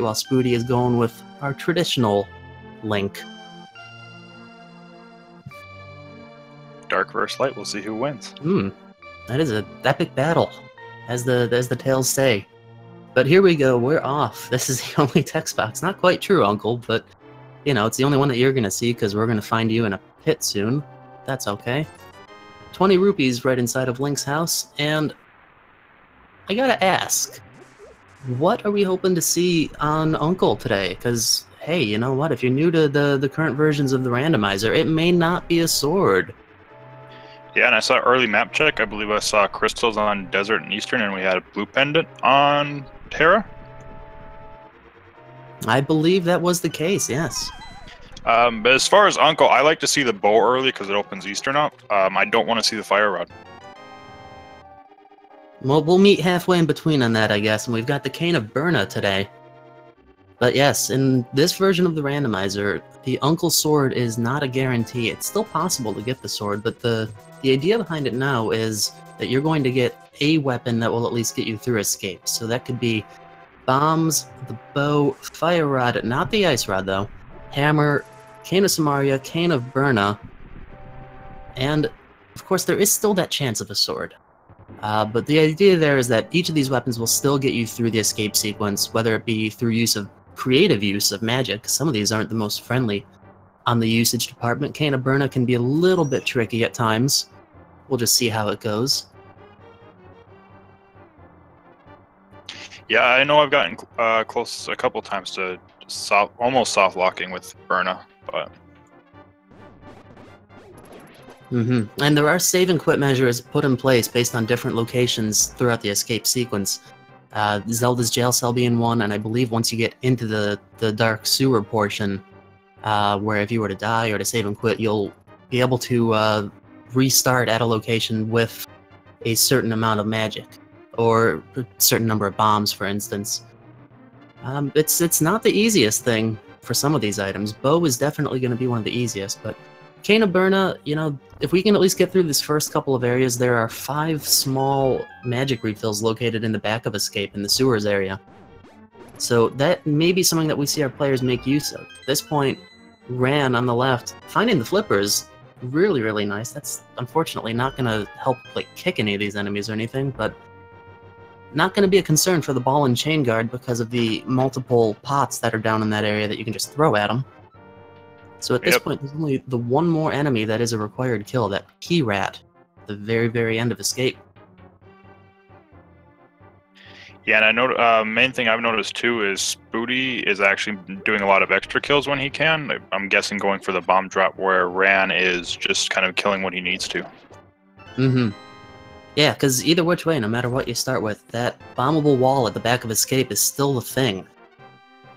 Biscuit, while Spooty is going with our traditional Link. Dark versus light, we'll see who wins. That is an epic battle, as the tales say. But here we go, we're off. This is the only text box. Not quite true, Uncle, but, you know, it's the only one that you're going to see, because we're going to find you in a pit soon. That's okay. 20 rupees right inside of Link's house, and I gotta ask, what are we hoping to see on Uncle today? Because, hey, you know what? If you're new to the current versions of the Randomizer, it may not be a sword. Yeah, and I saw early map check. I believe I saw crystals on Desert and Eastern, and we had a blue pendant on Terra. I believe that was the case, yes. But as far as Uncle, I like to see the bow early because it opens Eastern up. I don't want to see the fire rod. Well, we'll meet halfway in between on that, I guess, and we've got the Cane of Burna today. But yes, in this version of the Randomizer, the Uncle Sword is not a guarantee. It's still possible to get the sword, but the idea behind it now is that you're going to get a weapon that will at least get you through escape. So that could be bombs, the bow, fire rod, not the ice rod though, hammer, Cane of Samaria, Cane of Burna, and of course there is still that chance of a sword. But the idea there is that each of these weapons will still get you through the escape sequence, whether it be through creative use of magic. Some of these aren't the most friendly on the usage department. Cane of Burna can be a little bit tricky at times. We'll just see how it goes. Yeah, I know I've gotten close a couple times to almost soft locking with Burna, but... And there are save and quit measures put in place based on different locations throughout the escape sequence. Zelda's jail cell being one, and I believe once you get into the dark sewer portion, where if you were to die or to save and quit, you'll be able to restart at a location with a certain amount of magic, or a certain number of bombs, for instance. It's not the easiest thing for some of these items. Bow is definitely going to be one of the easiest, but Cane of Burna, you know, if we can at least get through this first couple of areas, there are 5 small magic refills located in the back of Escape in the sewers area. So that may be something that we see our players make use of. At this point, Ran on the left, finding the flippers, really, really nice. That's unfortunately not going to help like kick any of these enemies or anything, but not going to be a concern for the ball and chain guard because of the multiple pots that are down in that area that you can just throw at them. So at this point, there's only the one more enemy that is a required kill, that Key Rat, at the very, very end of Escape. Yeah, and I know main thing I've noticed too is Spooty is actually doing a lot of extra kills when he can. I'm guessing going for the bomb drop, where Ran is just kind of killing what he needs to. Yeah, because either which way, no matter what you start with, that bombable wall at the back of Escape is still the thing.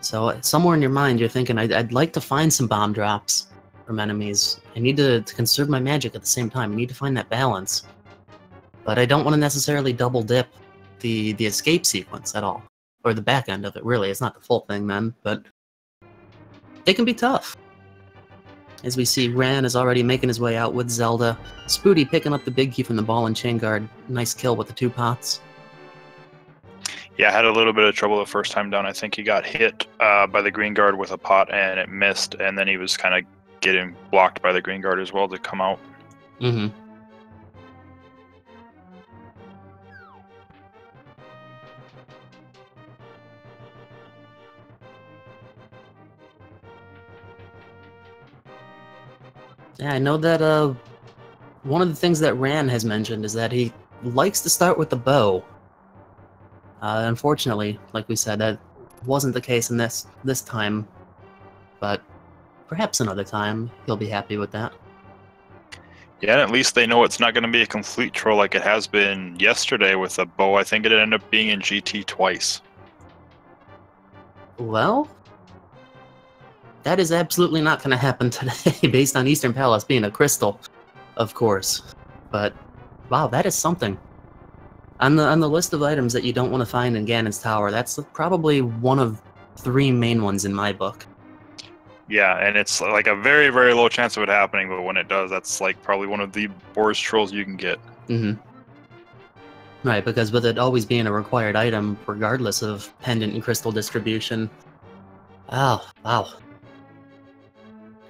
So somewhere in your mind, you're thinking, I'd like to find some bomb drops from enemies. I need to conserve my magic at the same time. I need to find that balance. But I don't want to necessarily double dip the escape sequence at all. Or the back end of it, really. It's not the full thing then, but they can be tough. As we see, Ran is already making his way out with Zelda. Spooty picking up the big key from the ball and chain guard. Nice kill with the 2 pots. Yeah, I had a little bit of trouble the first time down. I think he got hit by the green guard with a pot and it missed, and then he was kind of getting blocked by the green guard as well to come out. Yeah, I know that one of the things that Ran has mentioned is that he likes to start with the bow. Unfortunately, like we said, that wasn't the case in this time, but perhaps another time he'll be happy with that. Yeah, and at least they know it's not going to be a complete troll like it has been yesterday with a bow. I think it ended up being in GT twice. Well, that is absolutely not going to happen today, based on Eastern Palace being a crystal, of course. But, wow, that is something. On the list of items that you don't want to find in Ganon's Tower, that's probably one of 3 main ones in my book. Yeah, and it's like a very, very low chance of it happening, but when it does, that's like probably one of the worst trolls you can get. Right, because with it always being a required item, regardless of pendant and crystal distribution, Oh, wow.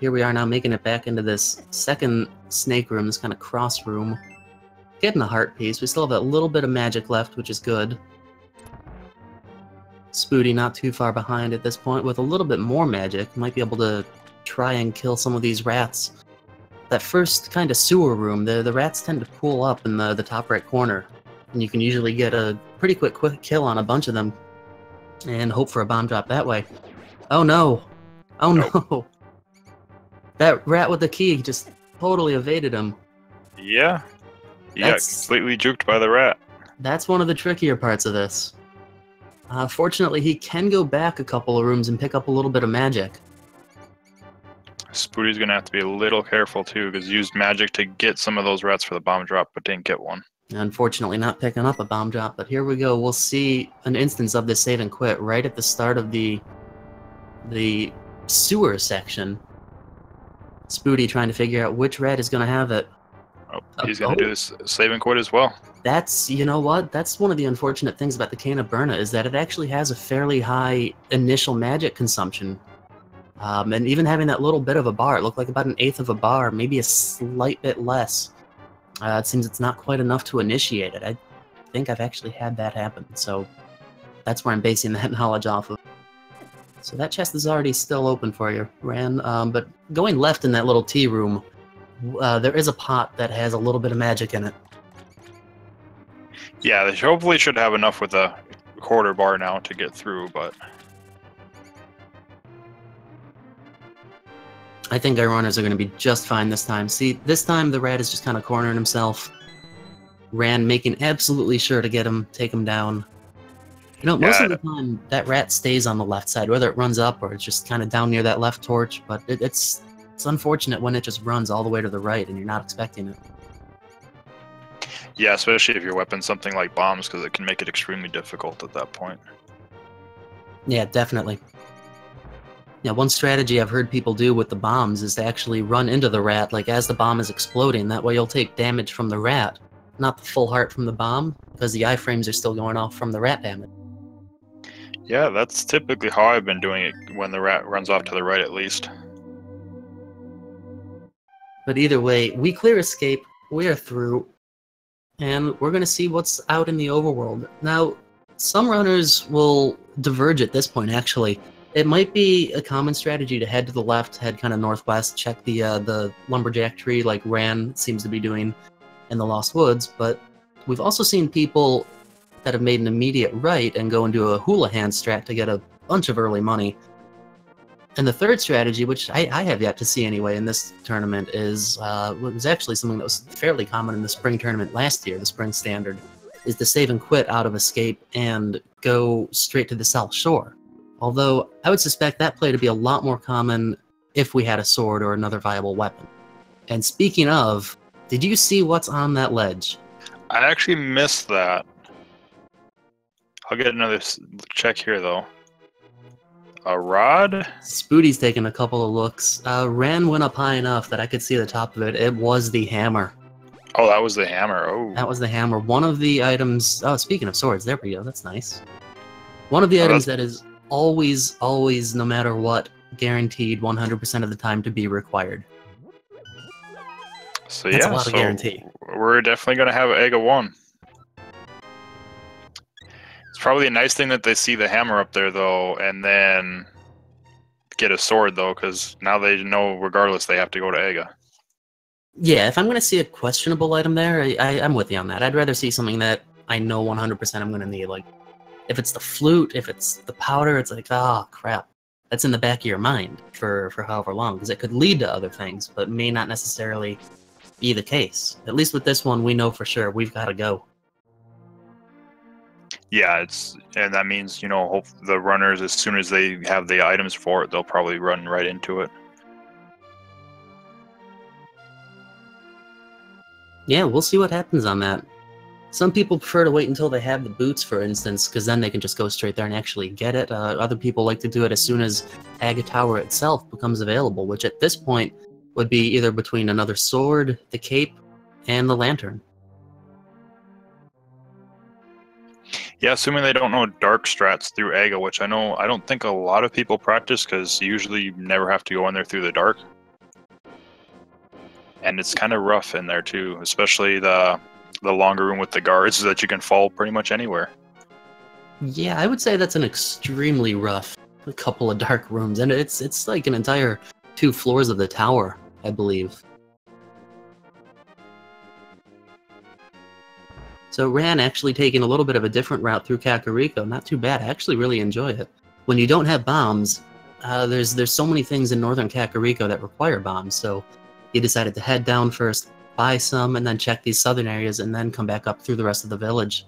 Here we are now making it back into this second snake room, this kind of cross room. Getting a heart piece. We still have a little bit of magic left, which is good. Spooty not too far behind at this point with a little bit more magic. Might be able to try and kill some of these rats. That first kind of sewer room, the rats tend to pool up in the top right corner. And you can usually get a pretty quick kill on a bunch of them. And hope for a bomb drop that way. Oh no! Oh no! That rat with the key just totally evaded him. Yeah. He got completely juked by the rat. That's one of the trickier parts of this. Fortunately, he can go back a couple of rooms and pick up a little bit of magic. Spooty's gonna have to be a little careful too, because he used magic to get some of those rats for the bomb drop, but didn't get one. Unfortunately, not picking up a bomb drop, but here we go. We'll see an instance of this save and quit right at the start of the sewer section. Spooty trying to figure out which rat is going to have it. Oh, he's going to do this save and quit as well. That's, you know what? That's one of the unfortunate things about the Cane of Burna is that it actually has a fairly high initial magic consumption. And even having that little bit of a bar, it looked like about 1/8 of a bar, maybe a slight bit less. It seems it's not quite enough to initiate it. I think I've actually had that happen, so that's where I'm basing that knowledge off of. So that chest is already still open for you, Ran. But going left in that little tea room, there is a pot that has a little bit of magic in it. Yeah, they hopefully should have enough with a quarter bar now to get through, but... I think our runners are going to be just fine this time. See, this time the rat is just kind of cornering himself. Ran making absolutely sure to get him, take him down. You know, most of the time, that rat stays on the left side, whether it runs up or it's just kind of down near that left torch, but it's unfortunate when it just runs all the way to the right and you're not expecting it. Yeah, especially if your weapon's something like bombs, because it can make it extremely difficult at that point. Yeah, definitely. Yeah, one strategy I've heard people do with the bombs is to actually run into the rat, like as the bomb is exploding. That way you'll take damage from the rat, not the full heart from the bomb, because the iframes are still going off from the rat damage. Yeah, that's typically how I've been doing it when the rat runs off to the right, at least. But either way, we clear escape, we are through, and we're going to see what's out in the overworld. Now, some runners will diverge at this point, actually. It might be a common strategy to head to the left, head kind of northwest, check the lumberjack tree like Ran seems to be doing in the Lost Woods, but we've also seen people that have made an immediate right and go and do a hula hand strat to get a bunch of early money. And the third strategy, which I have yet to see anyway in this tournament, is was actually something that was fairly common in the spring tournament last year, the spring standard, is to save and quit out of escape and go straight to the South Shore. Although I would suspect that play to be a lot more common if we had a sword or another viable weapon. And speaking of, did you see what's on that ledge? I actually missed that. I'll get another check here, though. A rod? Spooty's taking a couple of looks. Ran went up high enough that I could see the top of it. It was the hammer. Oh, that was the hammer. Oh. That was the hammer. One of the items... Oh, speaking of swords, there we go. That's nice. One of the items that is always, no matter what, guaranteed 100% of the time to be required. So that's yeah, a lot of guarantee. We're definitely going to have Egg of 1. It's probably a nice thing that they see the hammer up there, though, and then get a sword, though, because now they know regardless they have to go to Ega. Yeah, if I'm going to see a questionable item there, I'm with you on that. I'd rather see something that I know 100% I'm going to need. Like, if it's the flute, if it's the powder, it's like, oh, crap. That's in the back of your mind for however long, because it could lead to other things, but may not necessarily be the case. At least with this one, we know for sure we've got to go. Yeah, and that means, you know, hope the runners, as soon as they have the items for it, they'll probably run right into it. Yeah, we'll see what happens on that. Some people prefer to wait until they have the boots, for instance, because then they can just go straight there and actually get it. Other people like to do it as soon as Aga Tower itself becomes available, which at this point would be either between another sword, the cape, and the lantern. Yeah, assuming they don't know dark strats through AGA, which I don't think a lot of people practice because usually you never have to go in there through the dark. And it's kind of rough in there too, especially the longer room with the guards that you can fall pretty much anywhere. Yeah, I would say that's an extremely rough couple of dark rooms, and it's like an entire 2 floors of the tower, I believe. So Ran actually taking a little bit of a different route through Kakariko. Not too bad. I actually really enjoy it. When you don't have bombs, there's so many things in northern Kakariko that require bombs, so he decided to head down first, buy some, and then check these southern areas, and then come back up through the rest of the village.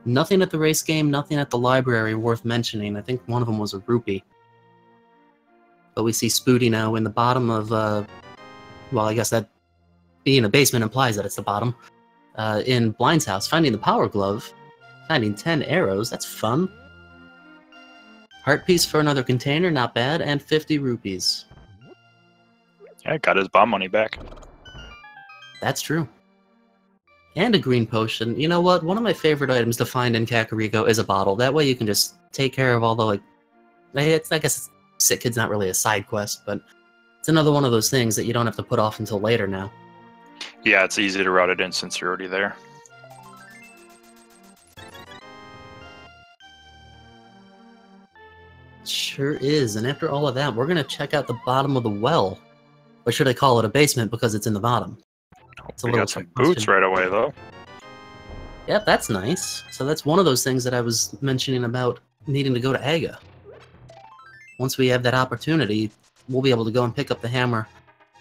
Nothing at the race game, nothing at the library worth mentioning. I think one of them was a rupee. But we see Spooty now in the bottom of, well, I guess that being a basement implies that it's the bottom. In Blind's house, finding the power glove, finding 10 arrows, that's fun. Heart piece for another container, not bad, and 50 rupees. Yeah, got his bomb money back. That's true. And a green potion. You know what? One of my favorite items to find in Kakariko is a bottle. That way you can just take care of all the, like... I guess Sick Kid's not really a side quest, but it's another one of those things that you don't have to put off until later now. Yeah, it's easy to route it in since you're already there. Sure is, and after all of that, we're going to check out the bottom of the well. Or should I call it a basement because it's in the bottom? We got some boots right away, though. Yep, that's nice. So that's one of those things that I was mentioning about needing to go to AGA. Once we have that opportunity, we'll be able to go and pick up the hammer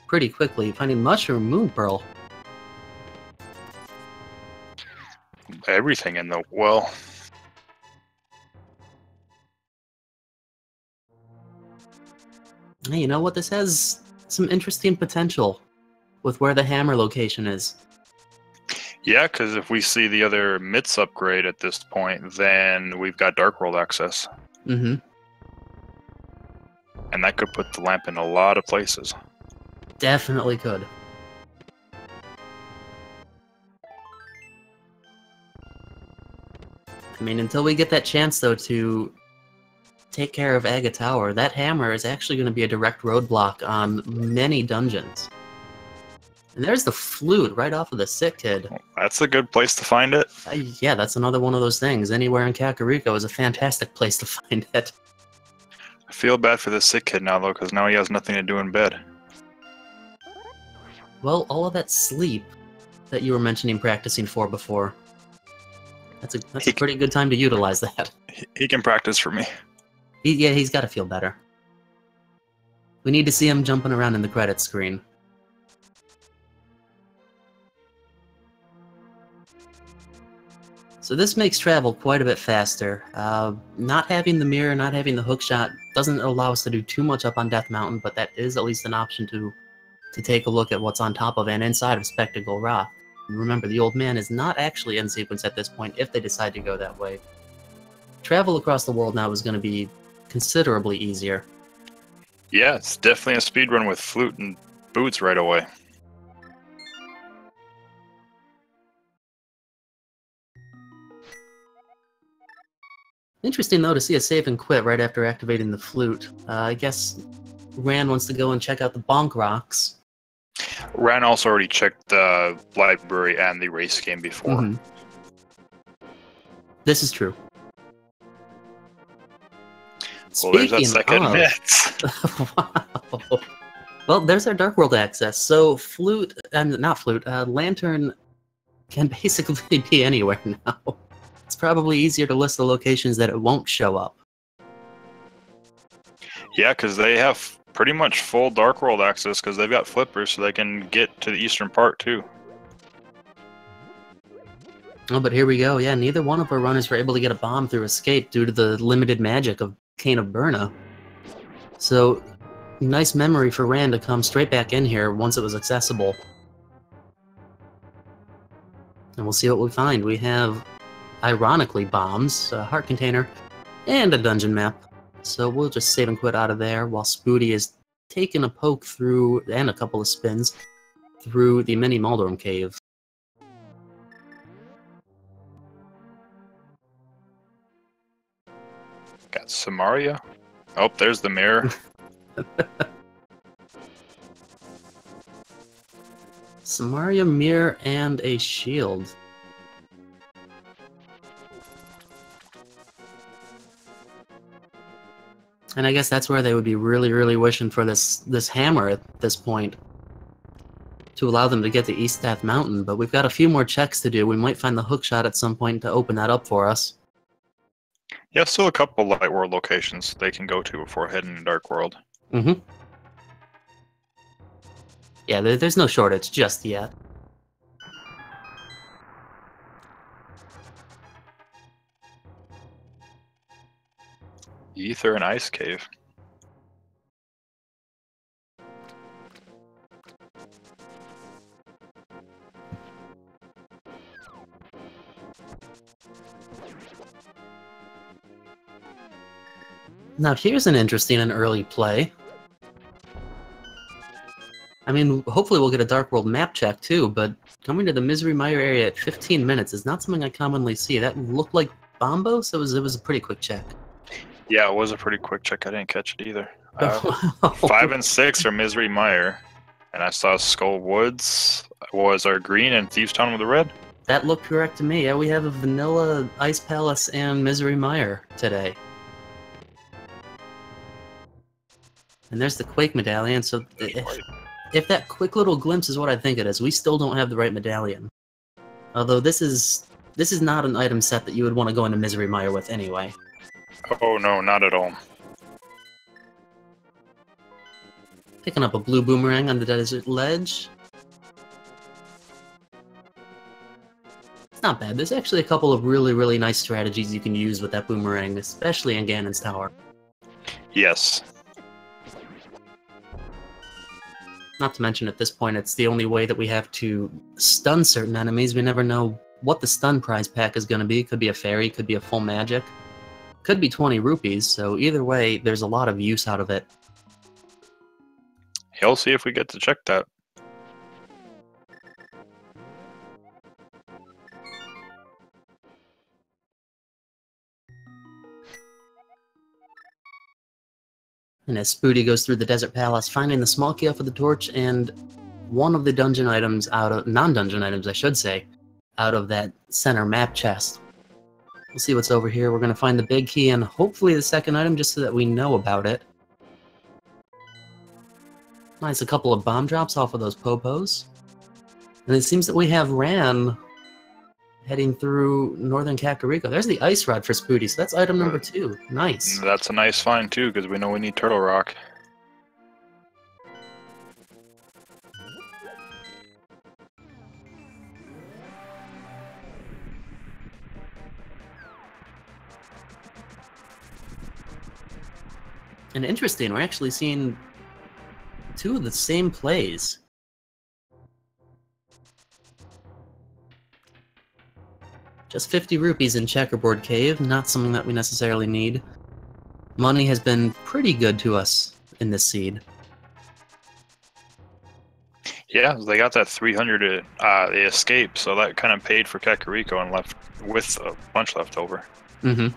pretty quickly. Finding Mushroom Moon Pearl. Everything in the well. Hey, you know what? This has some interesting potential with where the hammer location is. Yeah, because if we see the other myths upgrade at this point, then we've got Dark World access. Mm-hmm. And that could put the lamp in a lot of places. Definitely could. I mean, until we get that chance, though, to take care of Aga Tower, that hammer is actually going to be a direct roadblock on many dungeons. And there's the flute right off of the Sick Kid. That's a good place to find it. Yeah, that's another one of those things. Anywhere in Kakariko is a fantastic place to find it. I feel bad for the Sick Kid now, though, because now he has nothing to do in bed. Well, all of that sleep that you were mentioning practicing for before, that's a pretty good time to utilize that. He can practice for me. Yeah, he's got to feel better. We need to see him jumping around in the credits screen. So this makes travel quite a bit faster. Not having the mirror, not having the hookshot doesn't allow us to do too much up on Death Mountain, but that is at least an option to take a look at what's on top of and inside of Spectacle Rock. And remember, the old man is not actually in sequence at this point if they decide to go that way. Travel across the world now is going to be considerably easier. Yeah, it's definitely a speedrun with flute and boots right away. Interesting, though, to see a save and quit right after activating the flute. I guess Ran wants to go and check out the Bonk Rocks. Ran also already checked the library and the race game before. Mm-hmm. This is true. Well, there's that second myth. Wow. Well, there's our Dark World access. So flute, not flute, lantern can basically be anywhere now. It's probably easier to list the locations that it won't show up. Yeah, because they have pretty much full Dark World access because they've got flippers so they can get to the eastern part too. Oh, but here we go. Yeah, neither one of our runners were able to get a bomb through escape due to the limited magic of Cane of Burna. So, nice memory for Ran to come straight back in here once it was accessible. And we'll see what we find. We have, ironically, bombs, a heart container, and a dungeon map. So we'll just save and quit out of there while Spooty is taking a poke through, and a couple of spins, through the mini Maldorm cave. Samaria? Oh, there's the mirror. Samaria, mirror, and a shield. And I guess that's where they would be really, really wishing for this hammer at this point, to allow them to get to Eaststaff Mountain. But we've got a few more checks to do. We might find the hookshot at some point to open that up for us. Yeah, still a couple Light World locations they can go to before heading to Dark World. Mm-hmm. Yeah, there's no shortage just yet. Ether and Ice Cave. Now here's an interesting and early play. I mean, hopefully we'll get a Dark World map check too, but coming to the Misery Mire area at 15 minutes is not something I commonly see. That looked like Bombo, so it was a pretty quick check. Yeah, it was a pretty quick check. I didn't catch it either. 5 and 6 are Misery Mire, and I saw Skull Woods was our green and Thieves Town with the red. That looked correct to me. Yeah, we have a vanilla Ice Palace and Misery Mire today. And there's the Quake Medallion, so if that quick little glimpse is what I think it is, we still don't have the right medallion. Although this is not an item set that you would want to go into Misery Mire with anyway. Oh no, not at all. Picking up a blue boomerang on the desert ledge. It's not bad. There's actually a couple of really, really nice strategies you can use with that boomerang, especially in Ganon's Tower. Yes. Not to mention, at this point, it's the only way that we have to stun certain enemies. We never know what the stun prize pack is going to be. Could be a fairy, could be a full magic, could be 20 rupees, so either way, there's a lot of use out of it. He'll see if we get to check that. And as Spooty goes through the Desert Palace, finding the small key off of the torch and one of the dungeon items non-dungeon items, I should say, out of that center map chest. We'll see what's over here. We're going to find the big key and hopefully the second item just so that we know about it. Nice, a couple of bomb drops off of those popos. And it seems that we have Ran heading through northern Kakariko. There's the ice rod for Spooty, so that's item number 2. Nice. That's a nice find too, because we know we need Turtle Rock. And interesting, we're actually seeing 2 of the same plays. Just 50 rupees in Checkerboard Cave, not something that we necessarily need. Money has been pretty good to us in this seed. Yeah, they got that 300 they escaped, so that kind of paid for Kakariko and left with a bunch left over. Mm-hmm.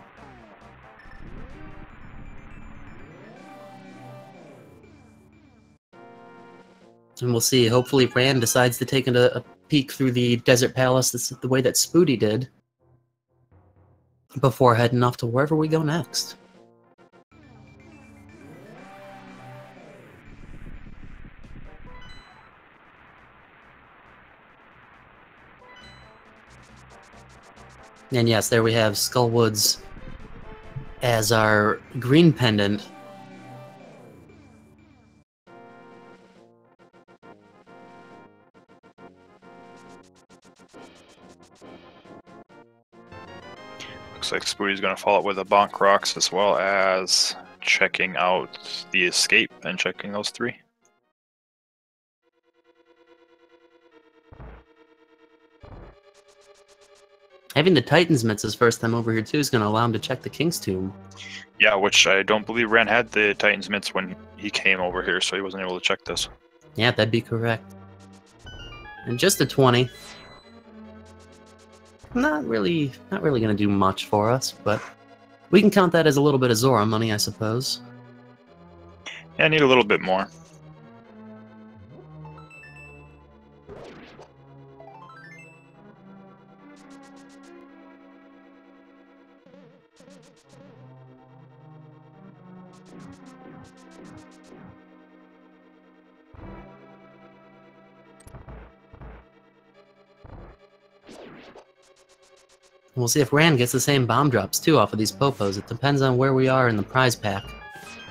And we'll see, hopefully Ran decides to take a peek through the Desert Palace the way that Spooty did, before heading off to wherever we go next. And yes, there we have Skullwoods as our green pendant. Looks like Spooty's going to follow up with a Bonk Rocks as well as checking out the escape and checking those 3. Having the Titan's Mitts his first time over here too is going to allow him to check the King's Tomb. Yeah, which I don't believe Ran had the Titan's Mitts when he came over here, so he wasn't able to check this. Yeah, that'd be correct. And just a 20. Not really going to do much for us, but We can count that as a little bit of Zora money, I suppose. Yeah, I need a little bit more. We'll see if Rand gets the same bomb drops, too, off of these Popos. It depends on where we are in the prize pack.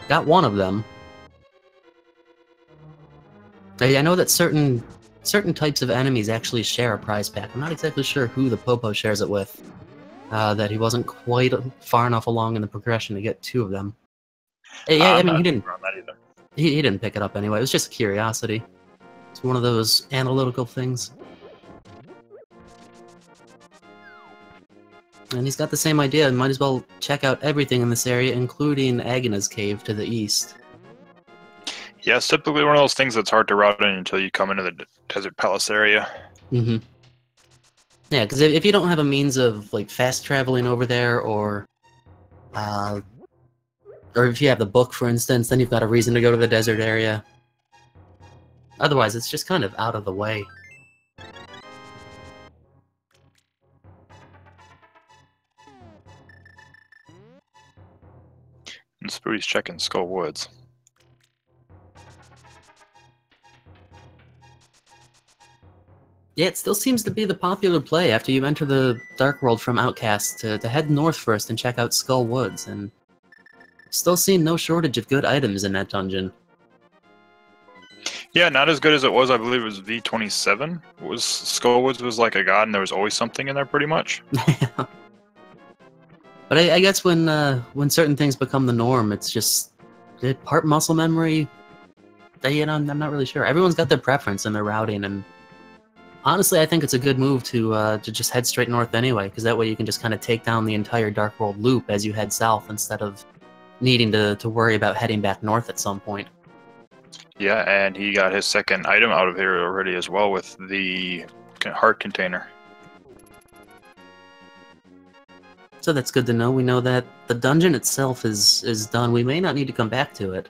Got one of them. I know that certain types of enemies actually share a prize pack. I'm not exactly sure who the Popo shares it with. That he wasn't quite far enough along in the progression to get two of them. Yeah, I mean, he didn't. He didn't pick it up anyway. It was just a curiosity. It's one of those analytical things. And he's got the same idea. Might as well check out everything in this area, including Agana's cave to the east. Yeah, it's typically one of those things that's hard to route in until you come into the Desert Palace area. Mm-hmm. Yeah, because if you don't have a means of like fast traveling over there, or if you have the book, for instance, then you've got a reason to go to the desert area. Otherwise, it's just kind of out of the way. And Spooty's checking Skull Woods. Yeah, it still seems to be the popular play after you enter the Dark World from Outcast to head north first and check out Skull Woods, and still seeing no shortage of good items in that dungeon. Yeah, not as good as it was. I believe it was V27. Skull Woods was like a god, and there was always something in there, pretty much. But I guess when certain things become the norm, it's just part muscle memory. You know, I'm not really sure. Everyone's got their preference and their routing, and honestly, I think it's a good move to just head straight north anyway, because that way you can just kind of take down the entire Dark World loop as you head south instead of needing to worry about heading back north at some point. Yeah, and he got his second item out of here already as well with the heart container. So that's good to know. We know that the dungeon itself is done. We may not need to come back to it.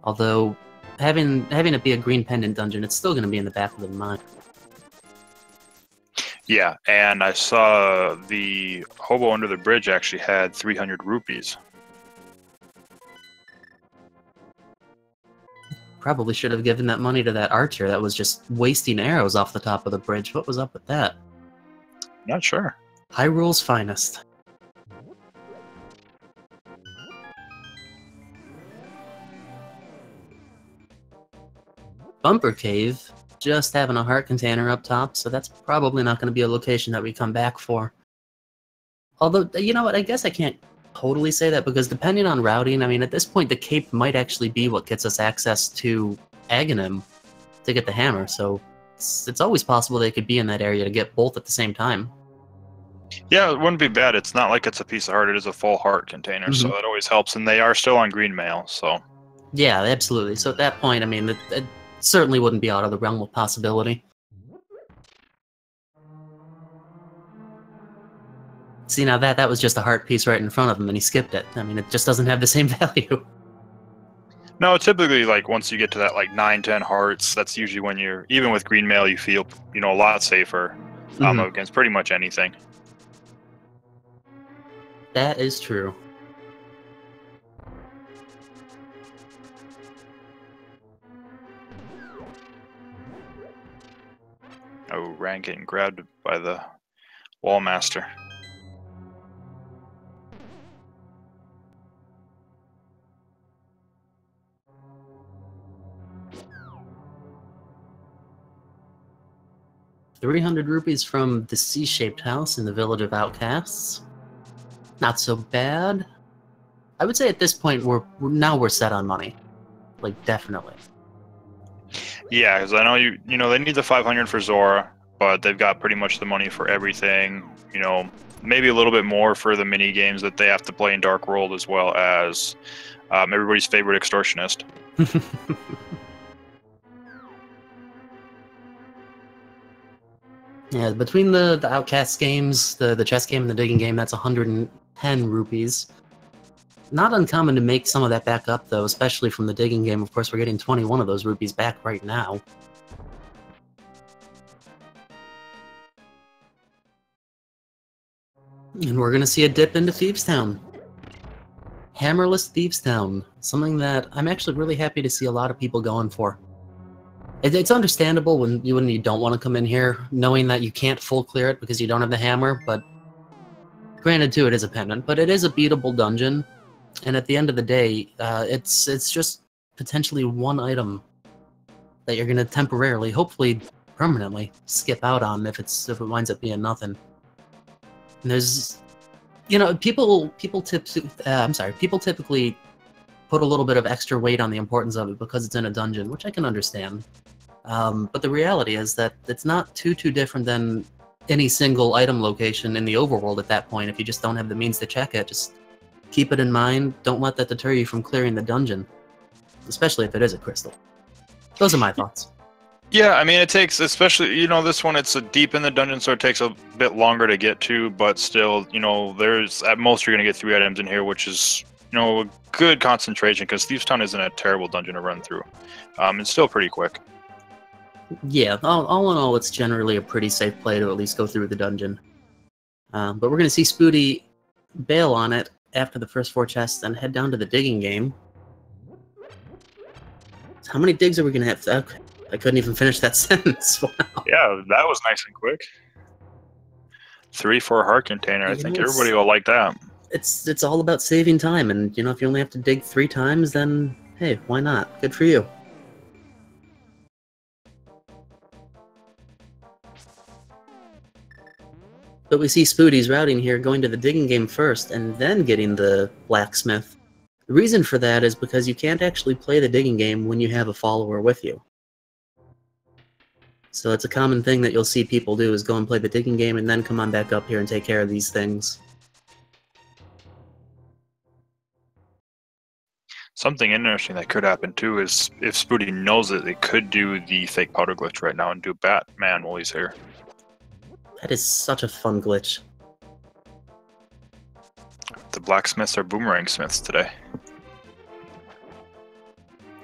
Although, having it be a green pendant dungeon, it's still going to be in the back of the mind. Yeah, and I saw the hobo under the bridge actually had 300 rupees. Probably should have given that money to that archer that was just wasting arrows off the top of the bridge. What was up with that? Not sure. Hyrule's finest. Bumper Cave, just having a heart container up top, so that's probably not going to be a location that we come back for. Although, you know what, I guess I can't totally say that, because depending on routing, I mean, at this point, the cape might actually be what gets us access to Aghanim to get the hammer, so it's always possible they could be in that area to get both at the same time. Yeah, it wouldn't be bad. It's not like it's a piece of heart, it is a full heart container, so that always helps, and they are still on green mail, so... Yeah, absolutely. So at that point, I mean, it certainly wouldn't be out of the realm of possibility. See, now that was just a heart piece right in front of him, and he skipped it. I mean, it just doesn't have the same value. No, typically, like, once you get to that, like, 9-10 hearts, that's usually when you're, even with green mail, you feel, you know, a lot safer against pretty much anything. That is true. Oh, Rand getting grabbed by the wall master. $300 from the C-shaped house in the village of outcasts. Not so bad. I would say at this point we're set on money, like definitely. Yeah, because I know you know they need the 500 for Zora, but they've got pretty much the money for everything. You know, maybe a little bit more for the mini games that they have to play in Dark World, as well as everybody's favorite extortionist. Yeah, between the Outcast games, the chess game and the digging game, that's 110 rupees. Not uncommon to make some of that back up, though, especially from the digging game. Of course, we're getting 21 of those rupees back right now. And we're going to see a dip into Thieves Town. Hammerless Thieves Town. Something that I'm actually really happy to see a lot of people going for. It's understandable when you don't want to come in here, knowing that you can't full clear it because you don't have the hammer, but granted, too, it is a pendant, but it is a beatable dungeon, and at the end of the day, it's just potentially one item that you're going to temporarily, hopefully permanently, skip out on if it winds up being nothing. And there's, you know, people typically put a little bit of extra weight on the importance of it because it's in a dungeon, which I can understand. But the reality is that it's not too different than any single item location in the overworld at that point. If you just don't have the means to check it, just keep it in mind. Don't let that deter you from clearing the dungeon, especially if it is a crystal. Those are my thoughts. Yeah, I mean, it takes, especially, you know, this one, it's deep in the dungeon, so it takes a bit longer to get to, but still, you know, there's, at most, you're going to get 3 items in here, which is, you know, a good concentration, because Thieves Town isn't a terrible dungeon to run through. It's still pretty quick. Yeah, all in all, it's generally a pretty safe play to at least go through the dungeon. But we're going to see Spooty bail on it after the first 4 chests and head down to the digging game. So how many digs are we going to have? Okay, I couldn't even finish that sentence. Wow. Yeah, that was nice and quick. 3 for a heart container. I think everybody will like that. It's all about saving time, and you know, if you only have to dig 3 times, then hey, why not? Good for you. But we see Spooty's routing here, going to the digging game first, and then getting the blacksmith. The reason for that is because you can't actually play the digging game when you have a follower with you. So it's a common thing that you'll see people do, is go and play the digging game and then come on back up here and take care of these things. Something interesting that could happen too is if Spooty knows it, it could do the fake powder glitch right now and do Batman while he's here. That is such a fun glitch. The blacksmiths are boomerang smiths today.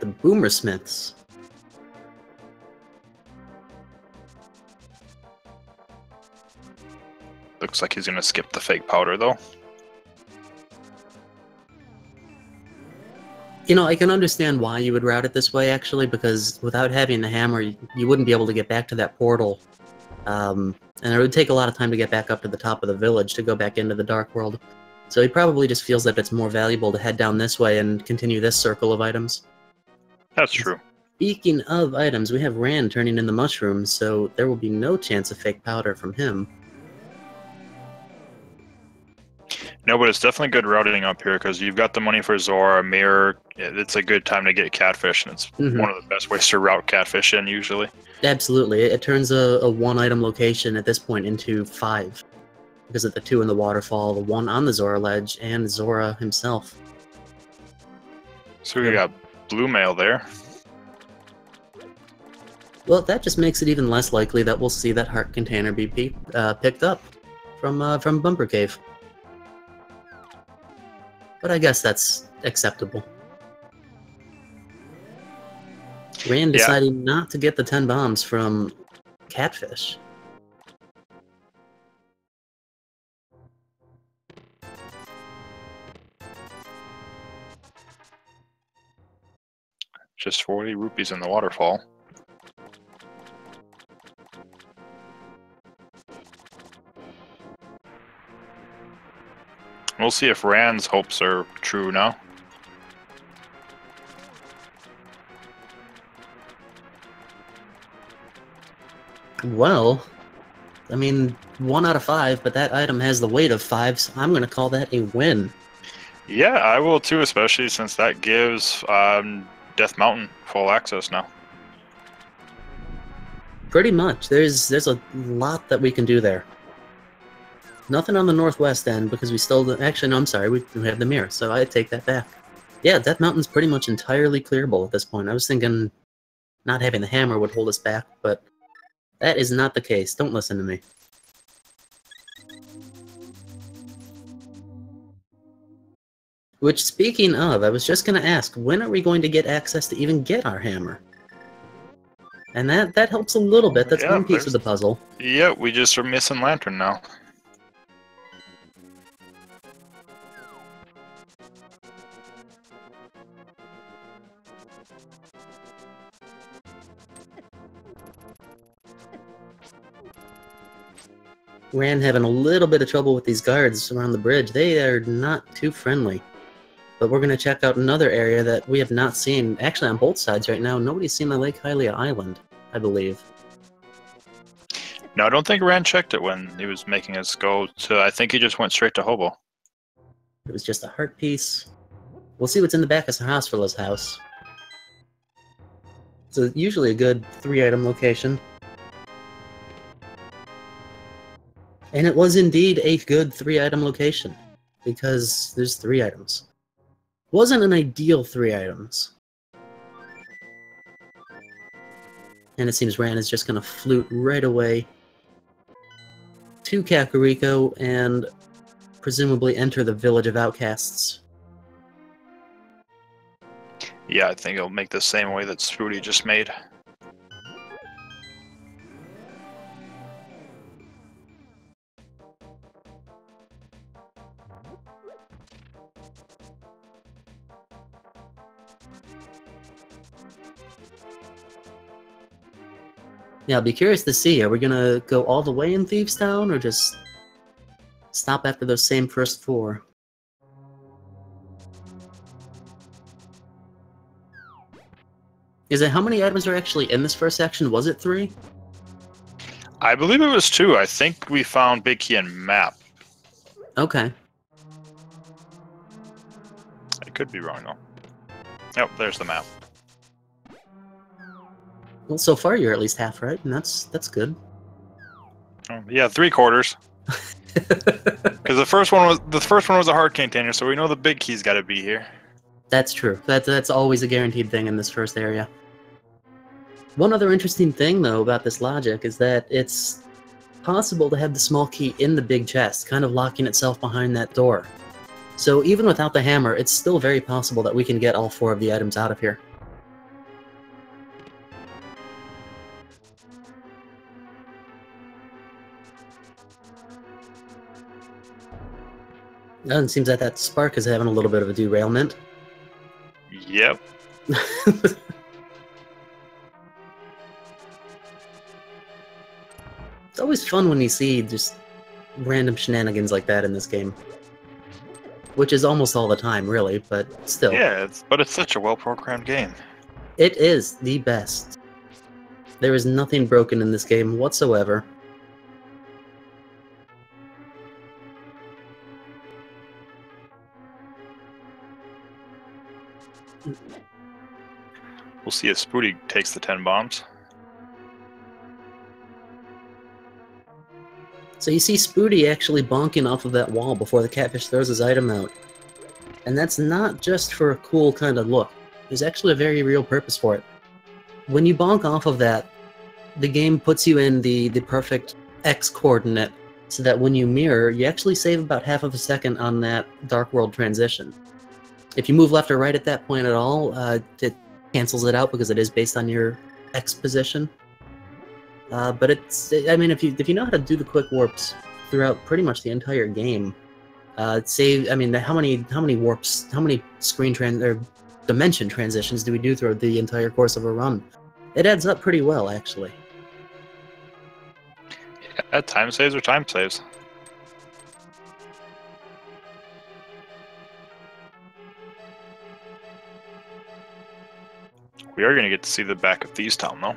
The boomersmiths. Looks like he's gonna skip the fake powder though. You know, I can understand why you would route it this way, actually, because without having the hammer, you wouldn't be able to get back to that portal. And it would take a lot of time to get back up to the top of the village to go back into the Dark World. So he probably just feels that it's more valuable to head down this way and continue this circle of items. That's true. Speaking of items, we have Rand turning in the mushrooms, so there will be no chance of fake powder from him. No, but it's definitely good routing up here because you've got the money for Zora, Mirror. It's a good time to get catfish, and it's one of the best ways to route catfish in usually. Absolutely. It turns a 1-item location at this point into 5. Because of the 2 in the waterfall, the 1 on the Zora ledge, and Zora himself. So we got blue mail there. Well, that just makes it even less likely that we'll see that heart container be picked up from Bumper Cave. But I guess that's acceptable. Rand deciding not to get the 10 bombs from Catfish. Just 40 rupees in the waterfall. We'll see if Rand's hopes are true now. Well, I mean, 1 out of 5, but that item has the weight of 5, so I'm going to call that a win. Yeah, I will too, especially since that gives Death Mountain full access now. Pretty much. There's a lot that we can do there. Nothing on the northwest end, because we still... Actually, no, I'm sorry, we have the mirror, so I take that back. Yeah, Death Mountain's pretty much entirely clearable at this point. I was thinking not having the hammer would hold us back, but that is not the case. Don't listen to me. Which, speaking of, I was just going to ask, when are we going to get access to even get our hammer? And that helps a little bit. That's one piece of the puzzle. Yeah, we just are missing Lantern now. Ran having a little bit of trouble with these guards around the bridge. They are not too friendly. But we're going to check out another area that we have not seen. Actually, on both sides right now, nobody's seen the Lake Hylia Island, I believe. No, I don't think Ran checked it when he was making us go to... I think he just went straight to Hobo. It was just a heart piece. We'll see what's in the back of Hospital's house. It's usually a good 3-item location. And it was indeed a good 3-item location, because there's 3 items. Wasn't an ideal 3 items. And it seems Ran is just going to flute right away to Kakariko and presumably enter the Village of Outcasts. Yeah, I think it'll make the same way that Spooty just made. Yeah, I'll be curious to see. Are we going to go all the way in Thieves Town, or just stop after those same first 4? Is it how many items are actually in this first section? Was it 3? I believe it was 2. I think we found Big Key and Map. Okay. I could be wrong, though. Yep, there's the map. Well, so far you're at least half right, and that's good. Yeah, 3/4. Because the first one was a hard container, so we know the big key's got to be here. That's true. That's always a guaranteed thing in this first area. One other interesting thing, though, about this logic is that it's possible to have the small key in the big chest, kind of locking itself behind that door. So even without the hammer, it's still very possible that we can get all 4 of the items out of here. And it seems that spark is having a little bit of a derailment. Yep. It's always fun when you see just random shenanigans like that in this game. Which is almost all the time, really, but still. Yeah, but it's such a well-programmed game. It is the best. There is nothing broken in this game whatsoever. We'll see if Spooty takes the 10 bombs. So you see Spooty actually bonking off of that wall before the catfish throws his item out. And that's not just for a cool kind of look. There's actually a very real purpose for it. When you bonk off of that, the game puts you in the perfect X coordinate, so that when you mirror, you actually save about half of a second on that Dark World transition. If you move left or right at that point at all, it cancels it out because it is based on your X position. But I mean, if you know how to do the quick warps throughout pretty much the entire game, I mean, how many warps, how many or dimension transitions do we do throughout the entire course of a run? It adds up pretty well, actually. Yeah, time saves are time saves. We are going to get to see the back of Thieves Town, though.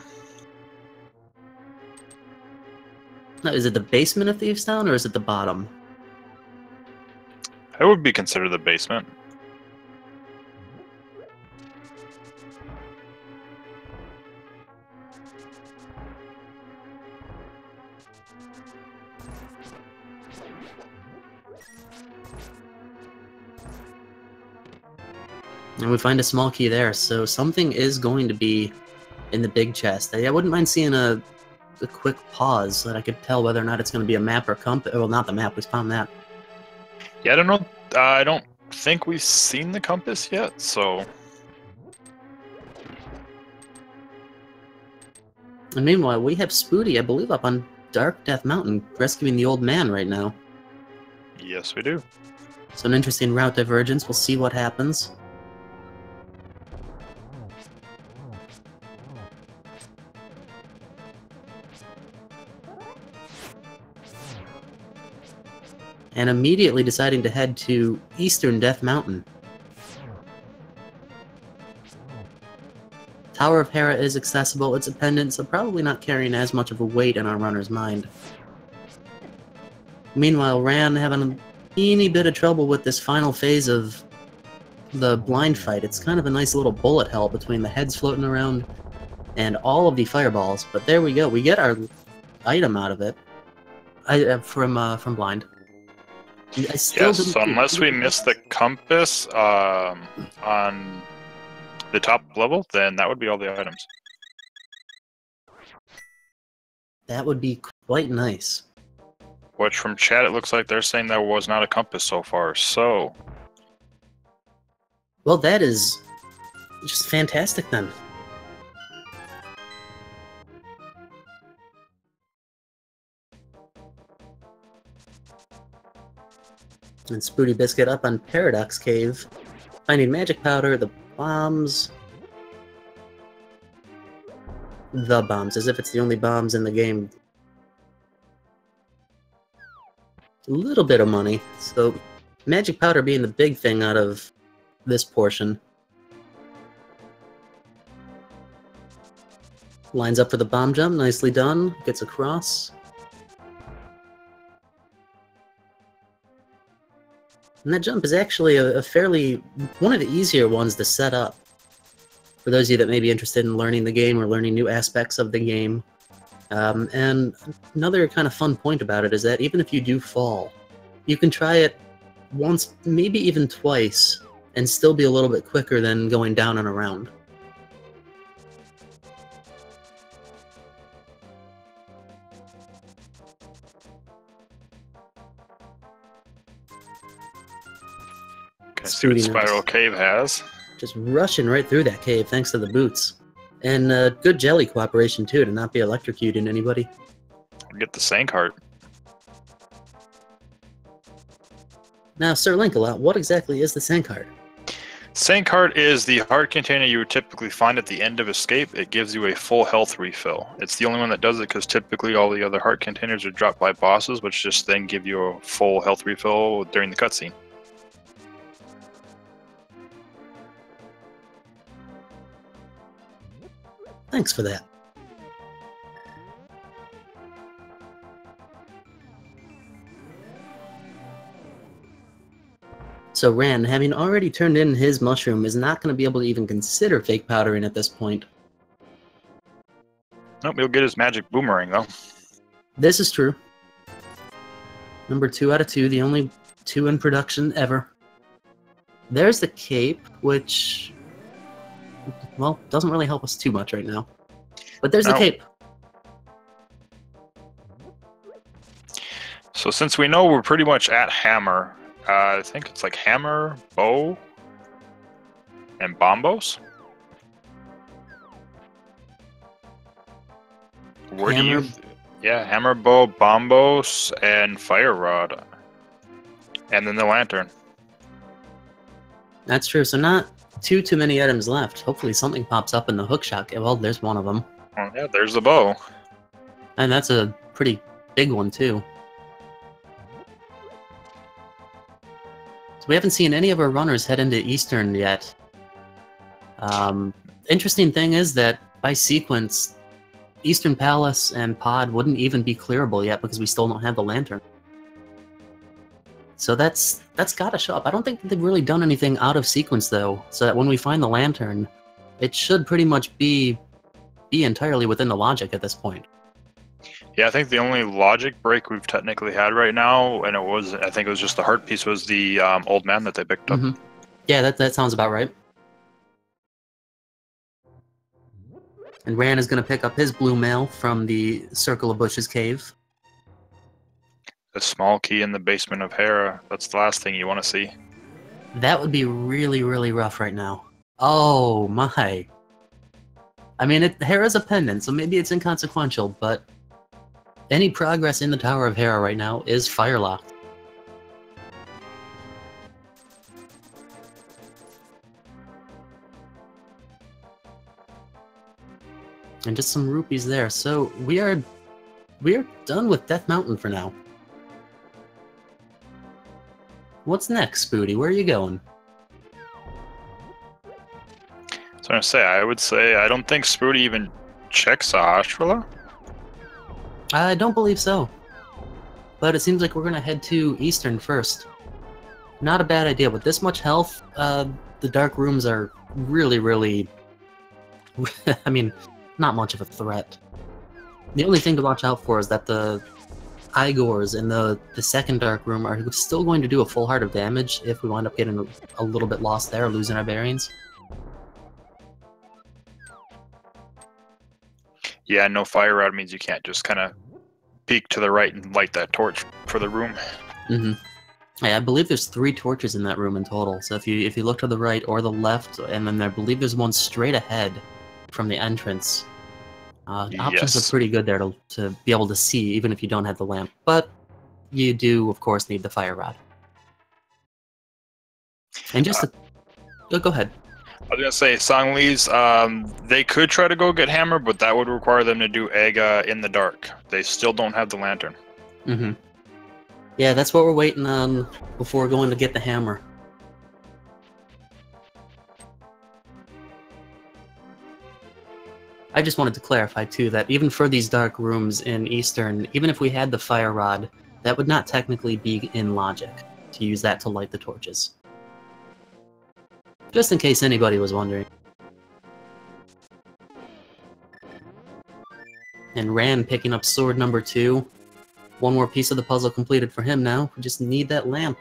Now, is it the basement of Thieves Town, or is it the bottom? It would be considered the basement. And we find a small key there, so something is going to be in the big chest. I wouldn't mind seeing a quick pause so that I could tell whether or not it's going to be a map or compass. Well, not the map, we found that. Yeah, I don't know. I don't think we've seen the compass yet, so... And meanwhile, we have Spooty, I believe, up on Dark Death Mountain, rescuing the old man right now. Yes, we do. So an interesting route divergence. We'll see what happens. And immediately deciding to head to Eastern Death Mountain. Tower of Hera is accessible, it's a pendant, so probably not carrying as much of a weight in our runner's mind. Meanwhile, Ran having a teeny bit of trouble with this final phase of the blind fight. It's kind of a nice little bullet hell between the heads floating around and all of the fireballs, but there we go. We get our item out of it from blind. Yes, so unless we miss the compass on the top level, then that would be all the items. That would be quite nice. Which from chat, it looks like they're saying there was not a compass so far, so... Well, that is just fantastic then. And SpootyBiscuit up on Paradox Cave, finding magic powder, the bombs. The bombs, as if it's the only bombs in the game. A little bit of money, so magic powder being the big thing out of this portion. Lines up for the bomb jump, nicely done, gets across. And that jump is actually a fairly, one of the easier ones to set up. For those of you that may be interested in learning the game or learning new aspects of the game. And another kind of fun point about it is that even if you do fall, you can try it once, maybe even twice, and still be a little bit quicker than going down and around. Okay, see what Spiral Cave has. Just rushing right through that cave thanks to the boots. And good jelly cooperation too, to not be electrocuting anybody. Get the Sank Heart. Now, Sir Linkalot, what exactly is the Sank Heart? Sank Heart is the heart container you would typically find at the end of Escape. It gives you a full health refill. It's the only one that does it because typically all the other heart containers are dropped by bosses, which just then give you a full health refill during the cutscene. Thanks for that. So Ran, having already turned in his mushroom, is not going to be able to even consider fake powdering at this point. Nope, he'll get his magic boomerang, though. This is true. Number 2 out of 2, the only 2 in production ever. There's the cape, which... well, doesn't really help us too much right now. But there's the cape. So since we know we're pretty much at Hammer, I think it's like Hammer, Bow, and Bombos. Where do you... yeah, Hammer, Bow, Bombos, and Fire Rod. And then the Lantern. That's true, so not too many items left. Hopefully something pops up in the hookshot. Well, there's one of them. Oh, yeah, there's the bow. And that's a pretty big one, too. So we haven't seen any of our runners head into Eastern yet. Interesting thing is that, by sequence, Eastern Palace and Pod wouldn't even be clearable yet because we still don't have the Lantern. So that's got to show up. I don't think they've really done anything out of sequence, though, so that when we find the Lantern, it should pretty much be entirely within the logic at this point. Yeah, I think the only logic break we've technically had right now, and I think it was just the heart piece, was the old man that they picked up. Mm-hmm. Yeah, that sounds about right. And Ran is going to pick up his blue mail from the Circle of Bushes cave. The small key in the basement of Hera. That's the last thing you want to see. That would be really, really rough right now. Oh my. I mean, Hera's a pendant, so maybe it's inconsequential, but any progress in the Tower of Hera right now is firelocked. And just some rupees there. So we are done with Death Mountain for now. What's next, Spooty? Where are you going? So I would say I don't think Spooty even checks Ashtrala. I don't believe so. But it seems like we're gonna head to Eastern first. Not a bad idea. With this much health, the dark rooms are really, really... I mean, not much of a threat. The only thing to watch out for is that the Igors in the second dark room are still going to do a full heart of damage if we wind up getting a little bit lost there, losing our bearings. Yeah, no fire rod means you can't just kind of peek to the right and light that torch for the room. Mm-hmm. Yeah, I believe there's 3 torches in that room in total. So if you look to the right or the left, and then I believe there's one straight ahead from the entrance. Options are pretty good there to be able to see, even if you don't have the lamp. But you do, of course, need the fire rod. And just go ahead. I was gonna say, Songli's, they could try to go get Hammer, but that would require them to do Aga in the dark. They still don't have the lantern. Mm-hmm. Yeah, that's what we're waiting on before going to get the hammer. I just wanted to clarify, too, that even for these dark rooms in Eastern, even if we had the fire rod, that would not technically be in logic to use that to light the torches. Just in case anybody was wondering. And Ran picking up sword number 2. One more piece of the puzzle completed for him now. We just need that lamp.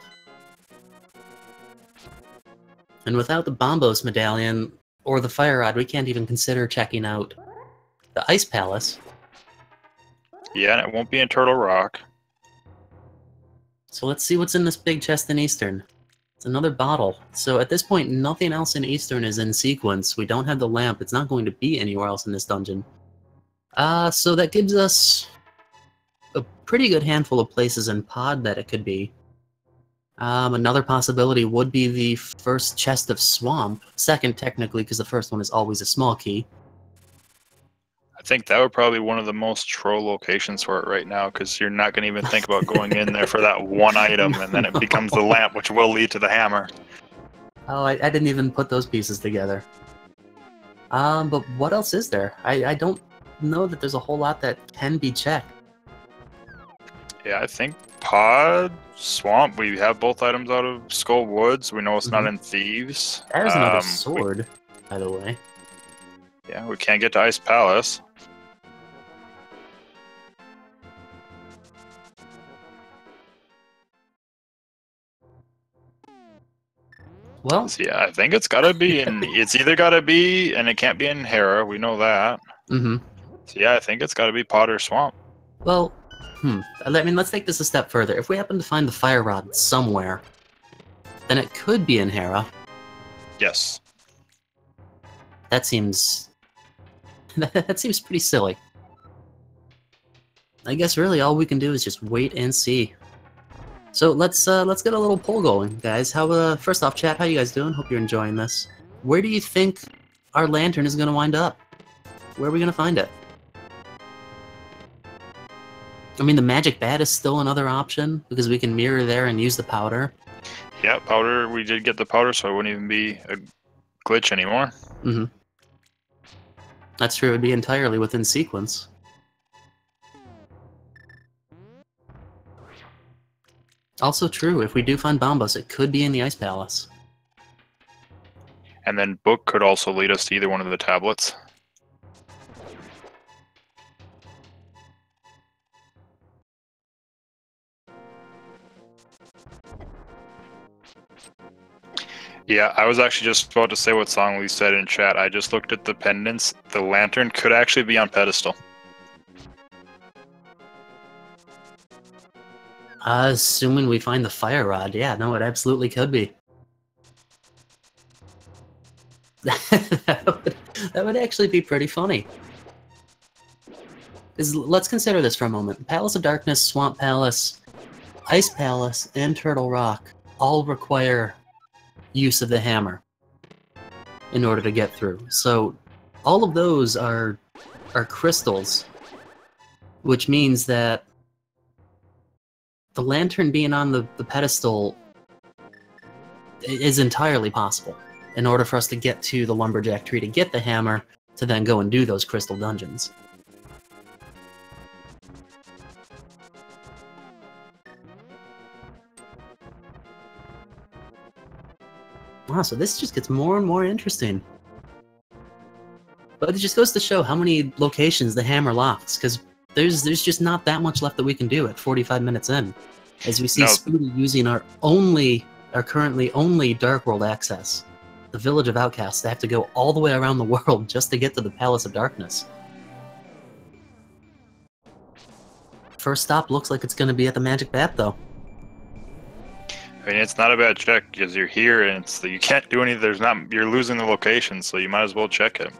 And without the Bombos medallion or the fire rod, we can't even consider checking out the Ice Palace. Yeah, and it won't be in Turtle Rock. So let's see what's in this big chest in Eastern. It's another bottle. So at this point, nothing else in Eastern is in sequence. We don't have the lamp. It's not going to be anywhere else in this dungeon. So that gives us a pretty good handful of places in Pod that it could be. Another possibility would be the first chest of Swamp. Second, technically, because the first one is always a small key. I think that would probably be one of the most troll locations for it right now, because you're not going to even think about going in there for that one item, and then it becomes the lamp, which will lead to the hammer. Oh, I didn't even put those pieces together. But what else is there? I don't know that there's a whole lot that can be checked. Yeah, I think Pod, Swamp, we have both items out of Skull Woods. We know it's not in Thieves. There's another sword, by the way. Yeah, we can't get to Ice Palace. Well, so yeah, I think it's gotta be in. It's either gotta be, and it can't be in Hera. We know that. mm-hmm. So yeah, I think it's gotta be Pod or Swamp. Well, I mean, let's take this a step further. If we happen to find the fire rod somewhere, then it could be in Hera. Yes. That seems... that seems pretty silly. I guess really all we can do is just wait and see. So let's get a little poll going, guys. First off, chat, how you guys doing? Hope you're enjoying this. Where do you think our lantern is going to wind up? Where are we going to find it? I mean, the magic bat is still another option, because we can mirror there and use the powder. Yeah, powder. We did get the powder, so it wouldn't even be a glitch anymore. Mm-hmm. That's true, it would be entirely within sequence. Also true, if we do find Bombos, it could be in the Ice Palace. And then Book could also lead us to either one of the tablets. Yeah, I was actually just about to say what Songli said in chat. I just looked at the pendants. The lantern could actually be on pedestal. Assuming we find the fire rod, yeah, no, it absolutely could be. That would actually be pretty funny. Let's consider this for a moment. Palace of Darkness, Swamp Palace, Ice Palace, and Turtle Rock all require use of the hammer in order to get through. So all of those are crystals, which means that the lantern being on the pedestal is entirely possible in order for us to get to the lumberjack tree to get the hammer to then go and do those crystal dungeons. Wow, so this just gets more and more interesting. But it just goes to show how many locations the hammer locks, because there's just not that much left that we can do at 45 minutes in. As we see Spooty using our currently only Dark World access, the Village of Outcasts. They have to go all the way around the world just to get to the Palace of Darkness. First stop looks like it's going to be at the Magic Bat, though. I mean, it's not a bad check because you're here and it's you can't do anything. You're losing the location, so you might as well check it.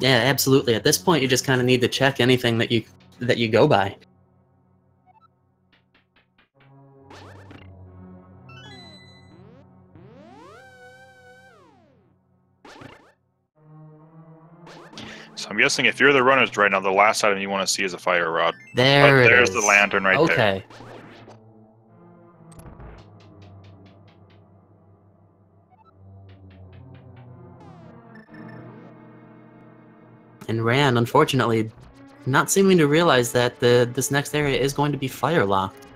Yeah, absolutely. At this point, you just kind of need to check anything that you go by. So I'm guessing if you're the runners right now, the last item you want to see is a fire rod. There's the lantern right there. Okay. And Ran, unfortunately, not seeming to realize that this next area is going to be fire locked.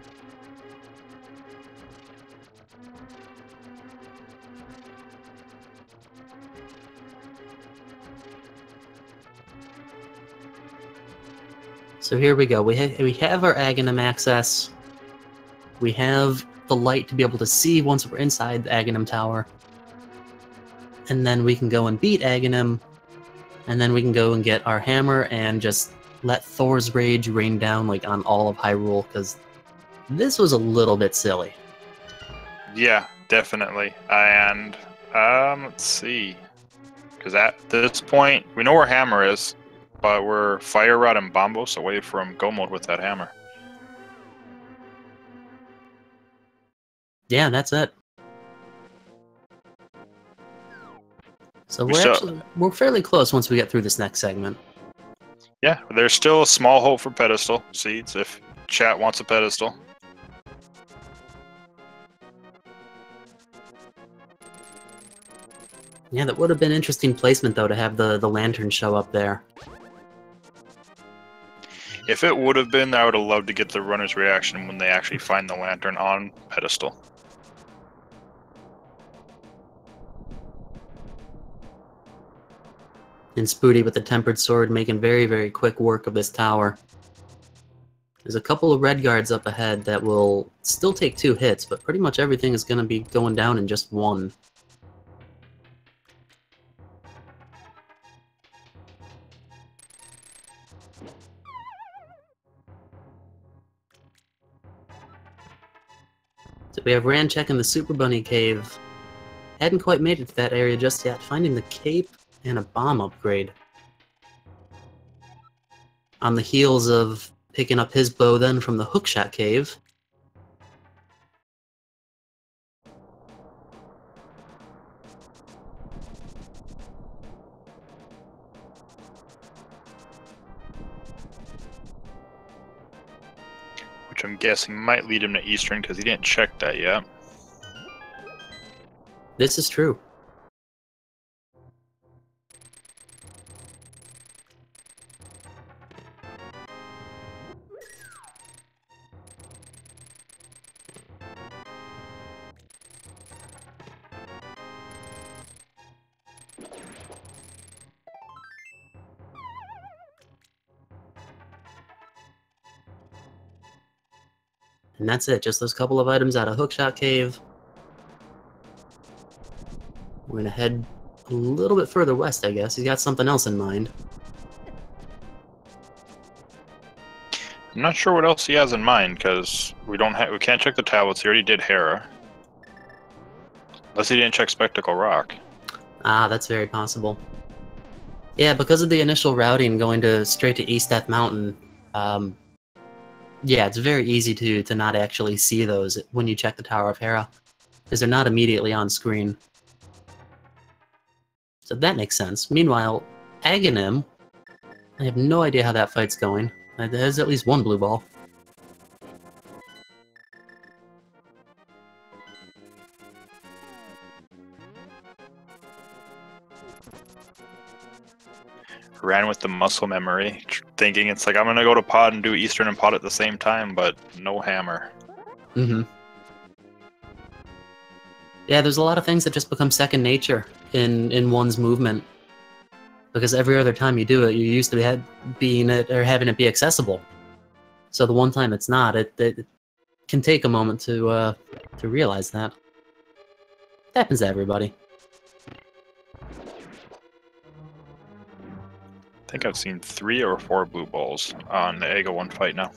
So here we go. We have our Aghanim access. We have the light to be able to see once we're inside the Aghanim Tower. And then we can go and beat Aghanim. And then we can go and get our hammer and just let Thor's Rage rain down like on all of Hyrule, because this was a little bit silly. Yeah, definitely. And let's see, because at this point we know where hammer is, but we're Fire Rod and Bombos away from go mode with that hammer. Yeah, that's it. So we're fairly close once we get through this next segment. Yeah, there's still a small hope for pedestal seeds if chat wants a pedestal. Yeah, that would have been interesting placement though to have the lantern show up there. If it would have been, I would have loved to get the runner's reaction when they actually find the lantern on pedestal. And Spooty with the Tempered Sword making very, very quick work of this tower. There's a couple of red guards up ahead that will still take 2 hits, but pretty much everything is going to be going down in just 1. So we have Ran checking the Super Bunny Cave. Hadn't quite made it to that area just yet, finding the cape and a bomb upgrade. On the heels of picking up his bow then from the Hookshot Cave. Which I'm guessing might lead him to Eastern because he didn't check that yet. This is true. And that's it, just those couple of items out of Hookshot Cave. We're gonna head a little bit further west, I guess. He's got something else in mind. I'm not sure what else he has in mind because we can't check the tablets. He already did Hera. Unless he didn't check Spectacle Rock. Ah, that's very possible. Yeah, because of the initial routing going straight to East Death Mountain, yeah, it's very easy to not actually see those when you check the Tower of Hera, because they're not immediately on screen. So that makes sense. Meanwhile, Aghanim, I have no idea how that fight's going. There's at least one blue ball. Ran with the muscle memory, thinking it's like, I'm gonna go to pod and do Eastern and pod at the same time, but no hammer. Mm-hmm. Yeah, there's a lot of things that just become second nature in one's movement. Because every other time you do it, you're used to having it be accessible. So the one time it's not, it can take a moment to realize that. It happens to everybody. I think I've seen 3 or 4 blue balls on the Ega 1 fight now.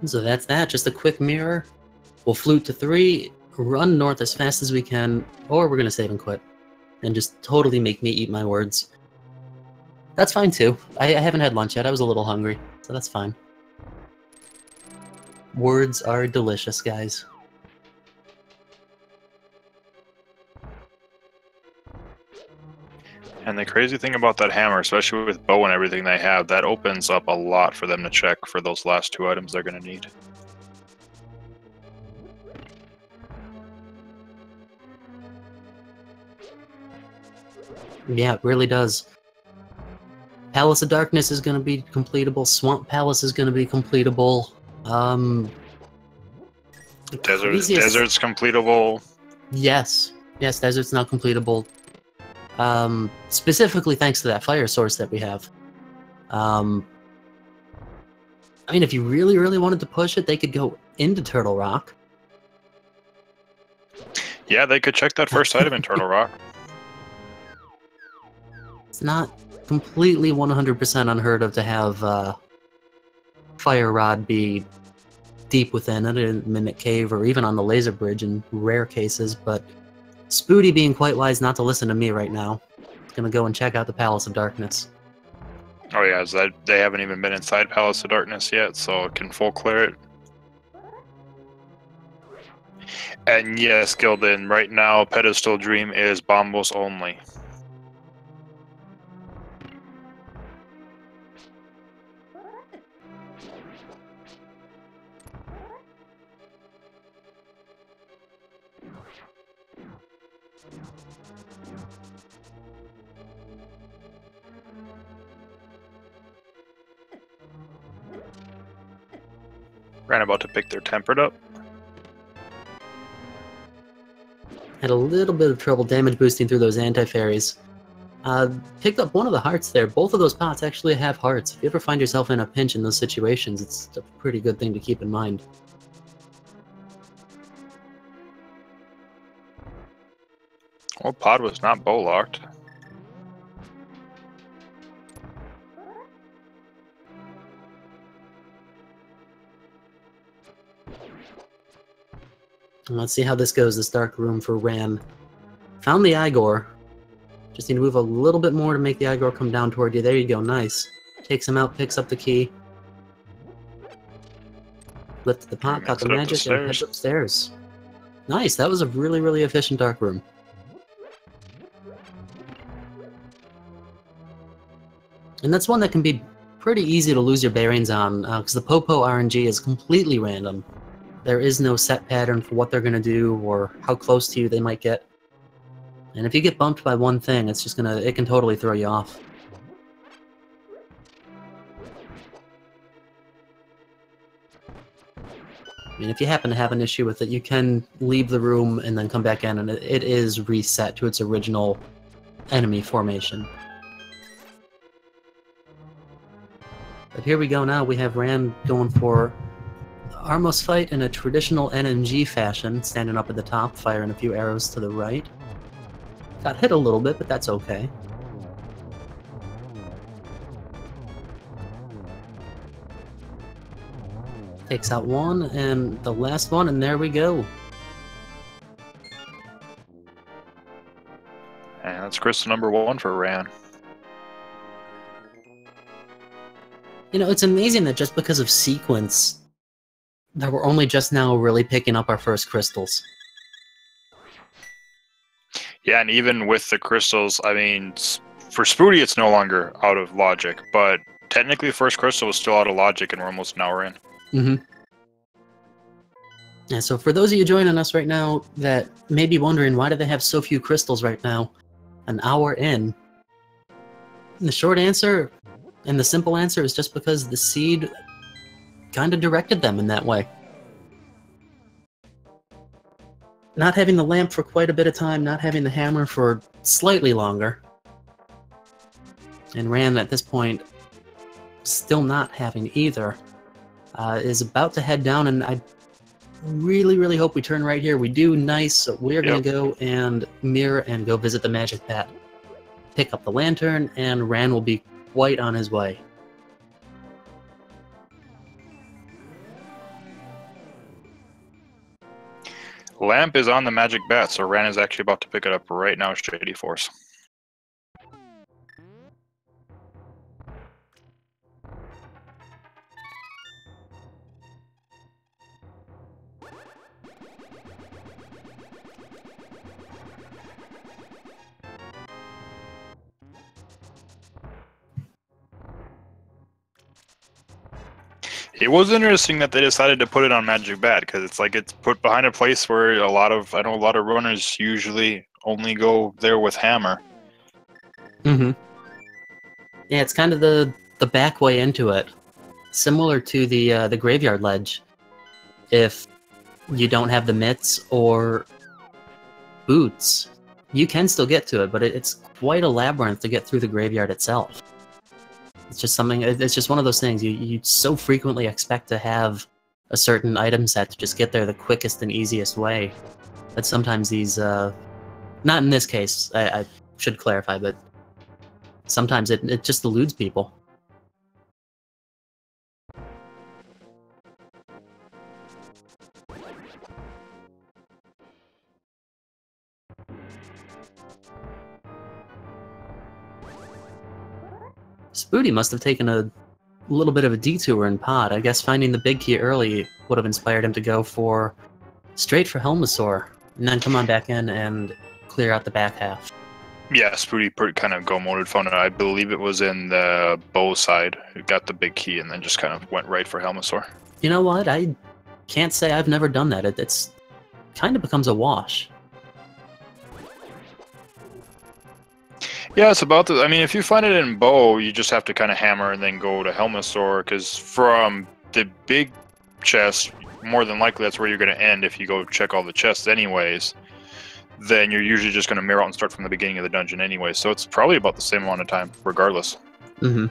So that's that, just a quick mirror. We'll flute to 3, run north as fast as we can, or we're gonna save and quit. And just totally make me eat my words. That's fine too. I haven't had lunch yet, I was a little hungry, so that's fine. Words are delicious, guys. And the crazy thing about that hammer, especially with bow and everything they have, that opens up a lot for them to check for those last 2 items they're going to need. Yeah, it really does. Palace of Darkness is going to be completable. Swamp Palace is going to be completable. Desert's completable. Yes. Yes, Desert's now completable. Specifically thanks to that fire source that we have. I mean, if you really, really wanted to push it, they could go into Turtle Rock. Yeah, they could check that first item in Turtle Rock. It's not completely 100% unheard of to have Fire Rod be deep within it, in Mimic Cave, or even on the Laser Bridge in rare cases, but Spooty being quite wise not to listen to me right now. He's gonna go and check out the Palace of Darkness. Oh yeah, they haven't even been inside Palace of Darkness yet, so it can full clear it. And yes, Gildan, right now, Pedestal Dream is Bombos only. Ran about to pick their tempered up. Had a little bit of trouble damage boosting through those anti-fairies. Picked up one of the hearts there. Both of those pots actually have hearts. If you ever find yourself in a pinch in those situations, it's a pretty good thing to keep in mind. Well, pod was not bow locked. Let's see how this goes, this dark room for Ran. Found the Igor. Just need to move a little bit more to make the Igor come down toward you. There you go, nice. Takes him out, picks up the key. Lifted the pot, got the magic, and heads upstairs. Nice, that was a really, really efficient dark room. And that's one that can be pretty easy to lose your bearings on, because the Popo RNG is completely random. There is no set pattern for what they're going to do or how close to you they might get. And if you get bumped by one thing, it's just it can totally throw you off. I mean, if you happen to have an issue with it, you can leave the room and then come back in, and it is reset to its original enemy formation. But here we go now. We have Ran going for Armos fight in a traditional NNG fashion, standing up at the top, firing a few arrows to the right. Got hit a little bit, but that's okay. Takes out one, and the last one, and there we go. And that's crystal number 1 for Ran. You know, it's amazing that just because of sequence, that we're only just now really picking up our first crystals. Yeah, and even with the crystals, I mean, for Spooty, it's no longer out of logic, but technically, first crystal was still out of logic, and we're almost an hour in. Mm-hmm. Yeah, so for those of you joining us right now that may be wondering why do they have so few crystals right now, an hour in, the short answer and the simple answer is just because the seed kind of directed them in that way. Not having the lamp for quite a bit of time, not having the hammer for slightly longer, and Ran at this point still not having either, is about to head down, and I really hope we turn right here. We do, nice, so we're going to go and mirror and go visit the magic bat. Pick up the lantern, and Ran will be quite on his way. Lamp is on the magic bat, so Ran is actually about to pick it up right now, Shady Force. It was interesting that they decided to put it on Magic Bat, because it's like it's put behind a place where I know a lot of runners usually only go there with hammer. Mm-hmm. Yeah, it's kind of the back way into it, similar to the graveyard ledge. If you don't have the mitts or boots, you can still get to it, but it's quite a labyrinth to get through the graveyard itself. It's just something, it's just one of those things you so frequently expect to have a certain item set to just get there the quickest and easiest way. But sometimes these, not in this case, I should clarify, but sometimes it just eludes people. Spooty must have taken a little bit of a detour in Pod. I guess finding the big key early would have inspired him to go straight for Helmasaur, and then come on back in and clear out the back half. Yeah, Spooty kind of go moded found it. I believe it was in the bow side. It got the big key and then just kind of went right for Helmasaur. You know what? I can't say I've never done that. It's kind of becomes a wash. Yeah, it's about the. I mean, if you find it in bow, you just have to kind of hammer and then go to Helmasaur, because from the big chest, more than likely that's where you're going to end if you go check all the chests anyways. Then you're usually just going to mirror out and start from the beginning of the dungeon anyway, so it's probably about the same amount of time, regardless. Mm-hmm.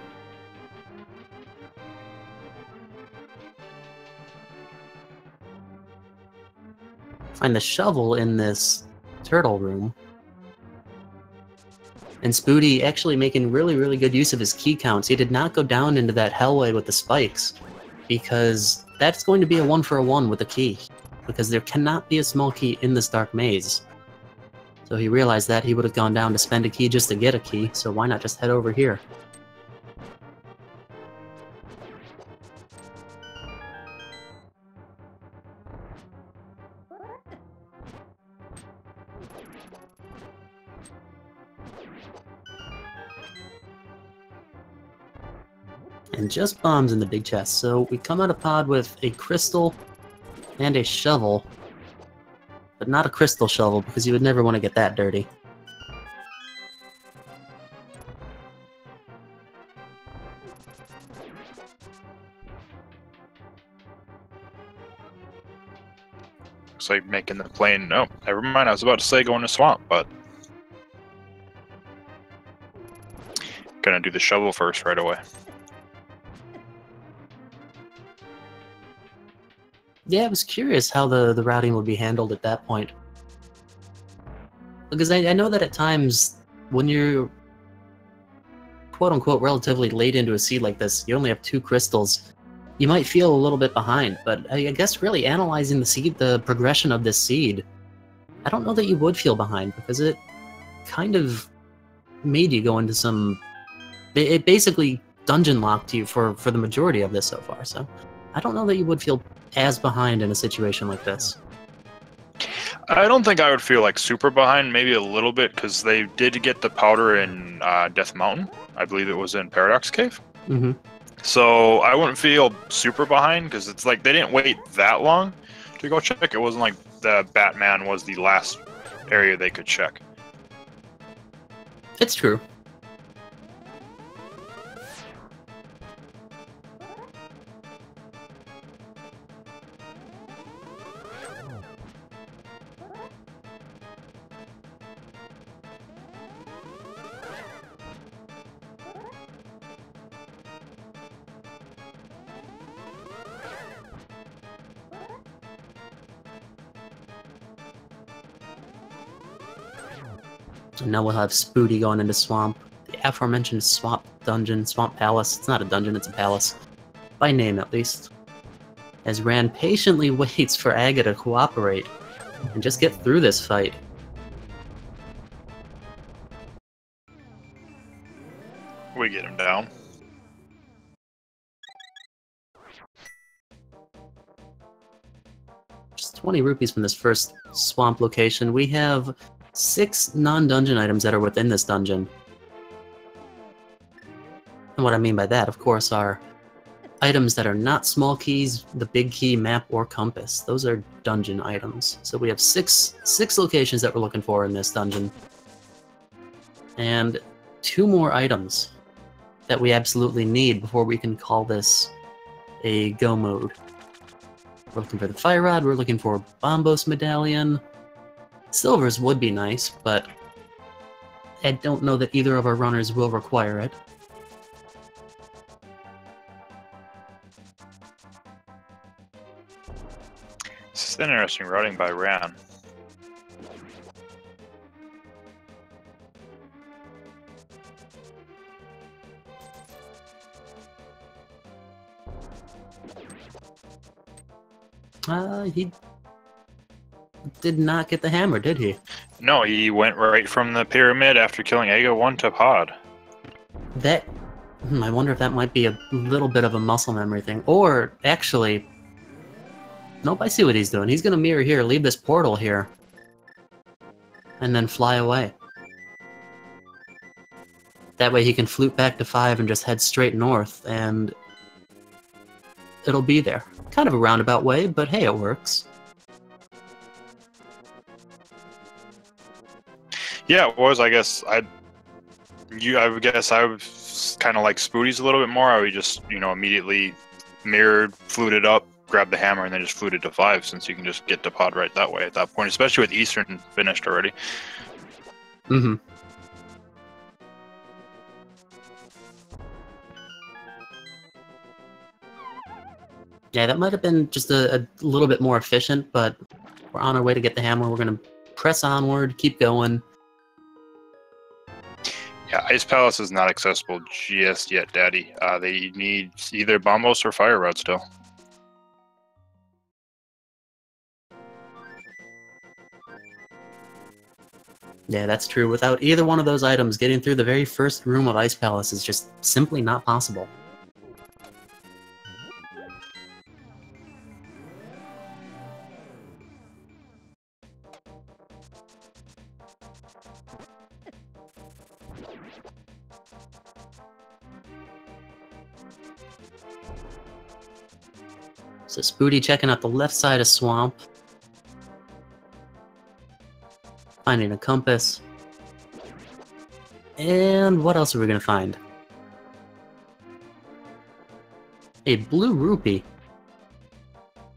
Find the shovel in this turtle room. And Spooty actually making really good use of his key counts. He did not go down into that hellway with the spikes, because that's going to be a 1-for-1 with a key, because there cannot be a small key in this dark maze. So he realized that he would have gone down to spend a key just to get a key, so why not just head over here? And just bombs in the big chest. So we come out of Pod with a crystal and a shovel, but not a crystal shovel, because you would never want to get that dirty. Looks like making the plane. No, never mind. I was about to say going to swamp, but gonna do the shovel first right away. Yeah, I was curious how the routing would be handled at that point. Because I know that at times, when you're quote-unquote relatively late into a seed like this, you only have 2 crystals, you might feel a little bit behind, but I guess really analyzing the progression of this seed, I don't know that you would feel behind, because it kind of made you go into some... It basically dungeon locked you for the majority of this so far, so I don't know that you would feel as behind in a situation like this. I don't think I would feel like super behind, maybe a little bit, because they did get the powder in Death Mountain. I believe it was in Paradox Cave. Mm-hmm. So I wouldn't feel super behind, because it's like they didn't wait that long to go check. It wasn't like the Batman was the last area they could check. It's true. And now we'll have Spooty going into Swamp. The aforementioned Swamp Dungeon, Swamp Palace. It's not a dungeon, it's a palace. By name, at least. As Ran patiently waits for Aga to cooperate and just get through this fight. We get him down. Just 20 rupees from this first swamp location. We have 6 non-dungeon items that are within this dungeon. And what I mean by that, of course, are items that are not small keys, the big key, map, or compass. Those are dungeon items. So we have six locations that we're looking for in this dungeon. And 2 more items that we absolutely need before we can call this a go mode. We're looking for the Fire Rod, we're looking for Bombos Medallion. Silvers would be nice, but I don't know that either of our runners will require it. This is interesting routing by Ran. He did not get the hammer, did he? No, he went right from the pyramid after killing Aga 1 to Pod. That... I wonder if that might be a little bit of a muscle memory thing. Or, actually... Nope, I see what he's doing. He's gonna mirror here, leave this portal here. And then fly away. That way he can flute back to 5 and just head straight north, and... it'll be there. Kind of a roundabout way, but hey, it works. Yeah, it was. I guess I would guess I was kind of like Spooty's a little bit more. I would just, immediately mirrored, fluted up, grabbed the hammer, and then just fluted to 5, since you can just get to Pod right that way at that point, especially with Eastern finished already. Mm-hmm. Yeah, that might have been just a little bit more efficient, but we're on our way to get the hammer. We're going to press onward, keep going. Yeah, Ice Palace is not accessible just yet, Daddy. They need either Bombos or Fire Rod still. Yeah, that's true. Without either one of those items, getting through the very first room of Ice Palace is just simply not possible. So Spooty checking out the left side of Swamp. Finding a compass. And what else are we going to find? A blue rupee.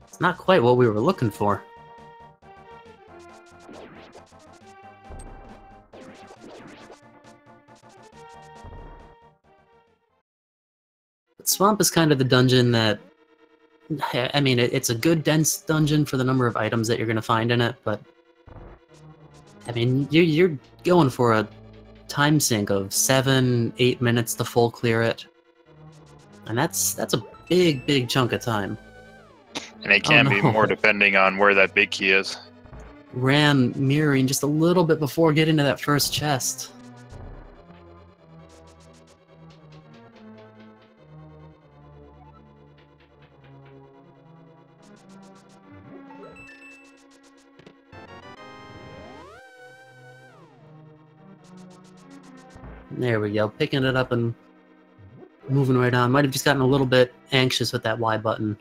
It's not quite what we were looking for. But Swamp is kind of the dungeon that I mean, it's a good dense dungeon for the number of items that you're going to find in it, but I mean, you're going for a time sink of 7-8 minutes to full clear it, and that's a big chunk of time. And it can be more depending on where that big key is. Ran mirroring just a little bit before getting to that first chest. There we go, picking it up and moving right on. Might have just gotten a little bit anxious with that Y button.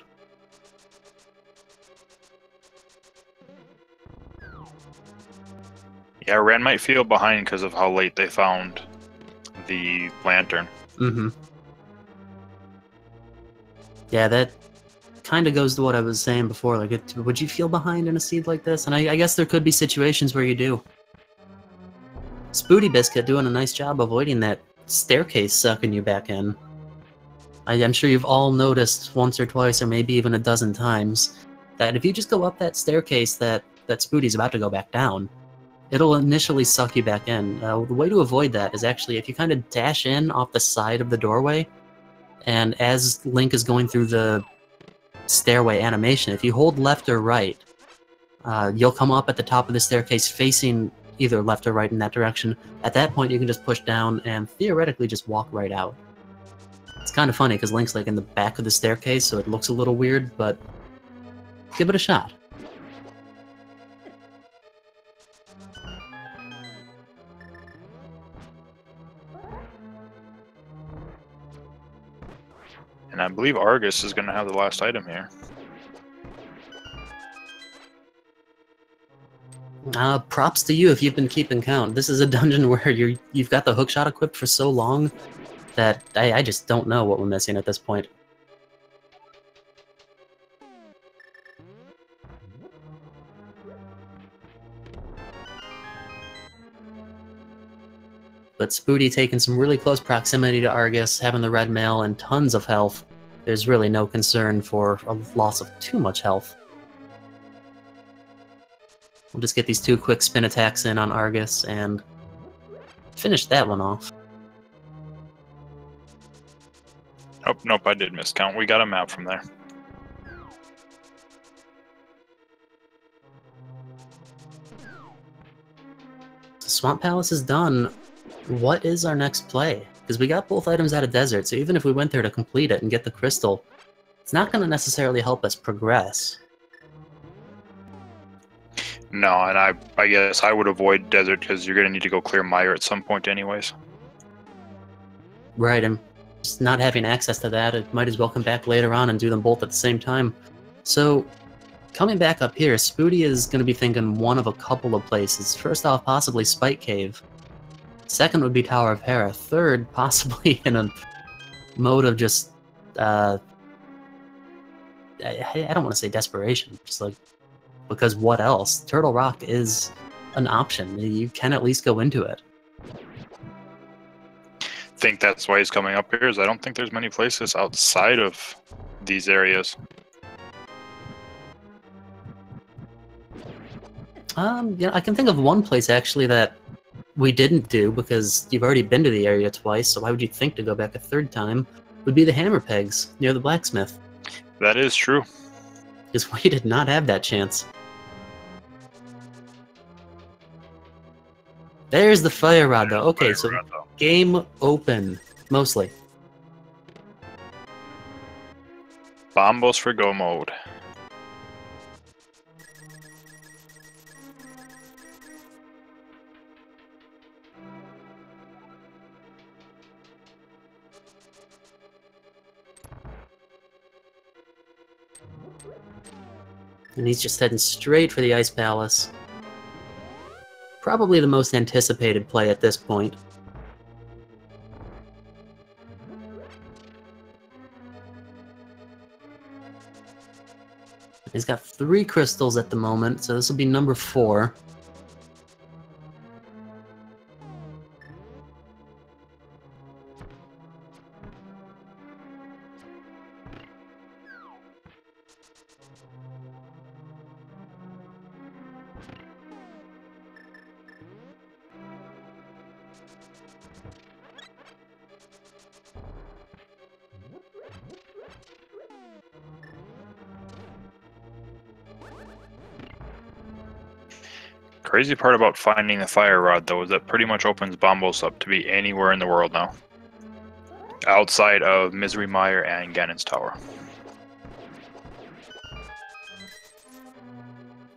Yeah, Ren might feel behind because of how late they found the lantern. Mm-hmm. Yeah, that kind of goes to what I was saying before. Like, would you feel behind in a seed like this? And I guess there could be situations where you do. SpootyBiscuit doing a nice job avoiding that staircase sucking you back in. I'm sure you've all noticed once or twice, or maybe even a dozen times, that if you just go up that staircase that Spooty's about to go back down, it'll initially suck you back in. The way to avoid that is actually if you kind of dash in off the side of the doorway, and as Link is going through the stairway animation, if you hold left or right, you'll come up at the top of the staircase facing either left or right in that direction. At that point, you can just push down and theoretically just walk right out. It's kind of funny because Link's like in the back of the staircase, so it looks a little weird, but give it a shot. And I believe Argus is going to have the last item here. Props to you if you've been keeping count. This is a dungeon where you've got the hookshot equipped for so long that I just don't know what we're missing at this point. But Spooty taking some really close proximity to Argus, having the red mail and tons of health. There's really no concern for a loss of too much health. We'll just get these 2 quick spin attacks in on Argus and finish that one off. Oh, nope, I did miscount. We got a map from there. The Swamp Palace is done. What is our next play? Because we got both items out of Desert, so even if we went there to complete it and get the crystal, it's not going to necessarily help us progress. No, and I guess I would avoid Desert because you're going to need to go clear Mire at some point anyways. Right, and just not having access to that, it might as well come back later on and do them both at the same time. So, coming back up here, Spooty is going to be thinking one of a couple of places. First off, possibly Spike Cave. Second would be Tower of Hera. Third, possibly in a mode of just, I don't want to say desperation, just like, because what else? Turtle Rock is an option. You can at least go into it. Think that's why he's coming up here, is I don't think there's many places outside of these areas. Yeah, I can think of one place actually that we didn't do because you've already been to the area twice, so why would you think to go back a third time? Would be the Hammer Pegs near the blacksmith. That is true. Because we did not have that chance. There's the fire rod, though. Okay, so game open, mostly. Bombos for go mode. And he's just heading straight for the Ice Palace. Probably the most anticipated play at this point. He's got 3 crystals at the moment, so this will be number 4. Crazy part about finding the fire rod, though, is that pretty much opens Bombos up to be anywhere in the world now. Outside of Misery Mire and Ganon's Tower.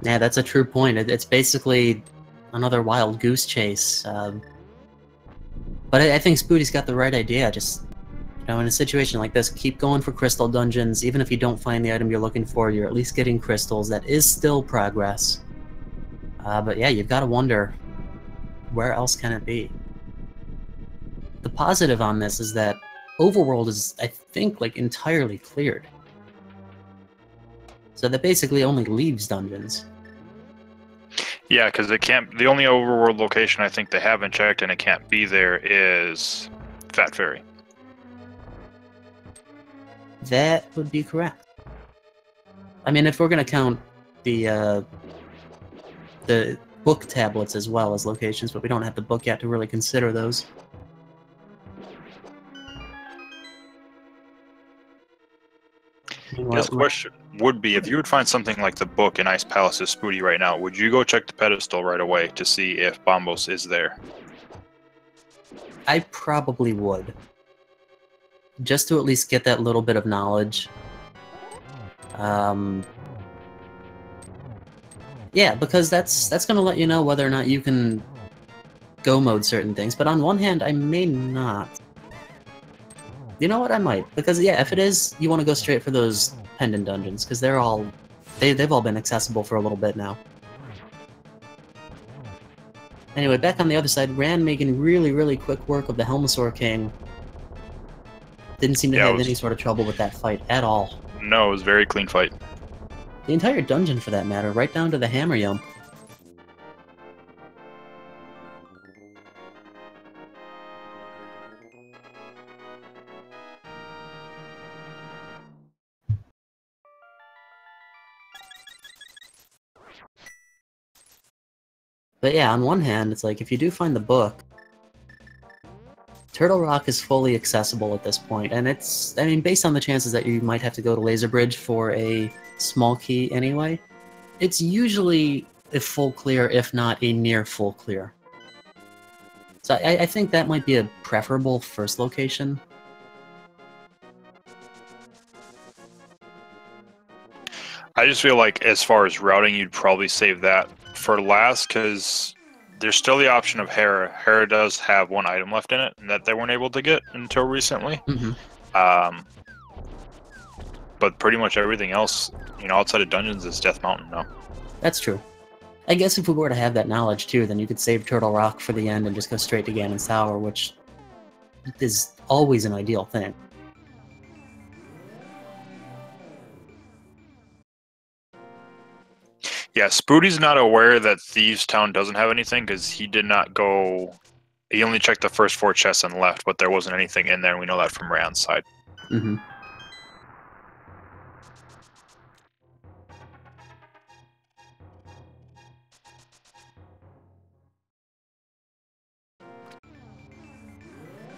Yeah, that's a true point. It's basically another wild goose chase. But I think Spooty's got the right idea. Just, you know, in a situation like this, keep going for crystal dungeons. Even if you don't find the item you're looking for, you're at least getting crystals. That is still progress. But yeah, you've got to wonder, where else can it be? The positive on this is that Overworld is, I think, like, entirely cleared. So that basically only leaves dungeons. Yeah, because it can't. The only overworld location I think they haven't checked and it can't be there is Fat Fairy. That would be correct. I mean, if we're gonna count the book tablets as well as locations, but we don't have the book yet to really consider those. This question would be, if you would find something like the book in Ice Palace's Spooty right now, would you go check the pedestal right away to see if Bombos is there? I probably would. Just to at least get that little bit of knowledge. Yeah, because that's going to let you know whether or not you can go mode certain things, but on one hand, I may not. You know what, I might, because yeah, if it is, you want to go straight for those pendant dungeons, because they've all been accessible for a little bit now. Anyway, back on the other side, Ran making really quick work of the Helmasaur King. Didn't seem to have any sort of trouble with that fight at all. No, it was a very clean fight. The entire dungeon, for that matter, right down to the Hammer Yump. But yeah, on one hand, it's like, if you do find the book, Turtle Rock is fully accessible at this point, and it's, I mean, based on the chances that you might have to go to Laser Bridge for a small key anyway, it's usually a full clear, if not a near full clear. So I think that might be a preferable first location. I just feel like, as far as routing, you'd probably save that for last, because there's still the option of Hera. Hera does have one item left in it that they weren't able to get until recently. But pretty much everything else, you know, outside of dungeons is Death Mountain now. That's true. I guess if we were to have that knowledge too, then you could save Turtle Rock for the end and just go straight to Ganon's Tower, which is always an ideal thing. Yeah, Spooty's not aware that Thieves Town doesn't have anything, because he did not go... He only checked the first 4 chests and left, but there wasn't anything in there, and we know that from Ran's side.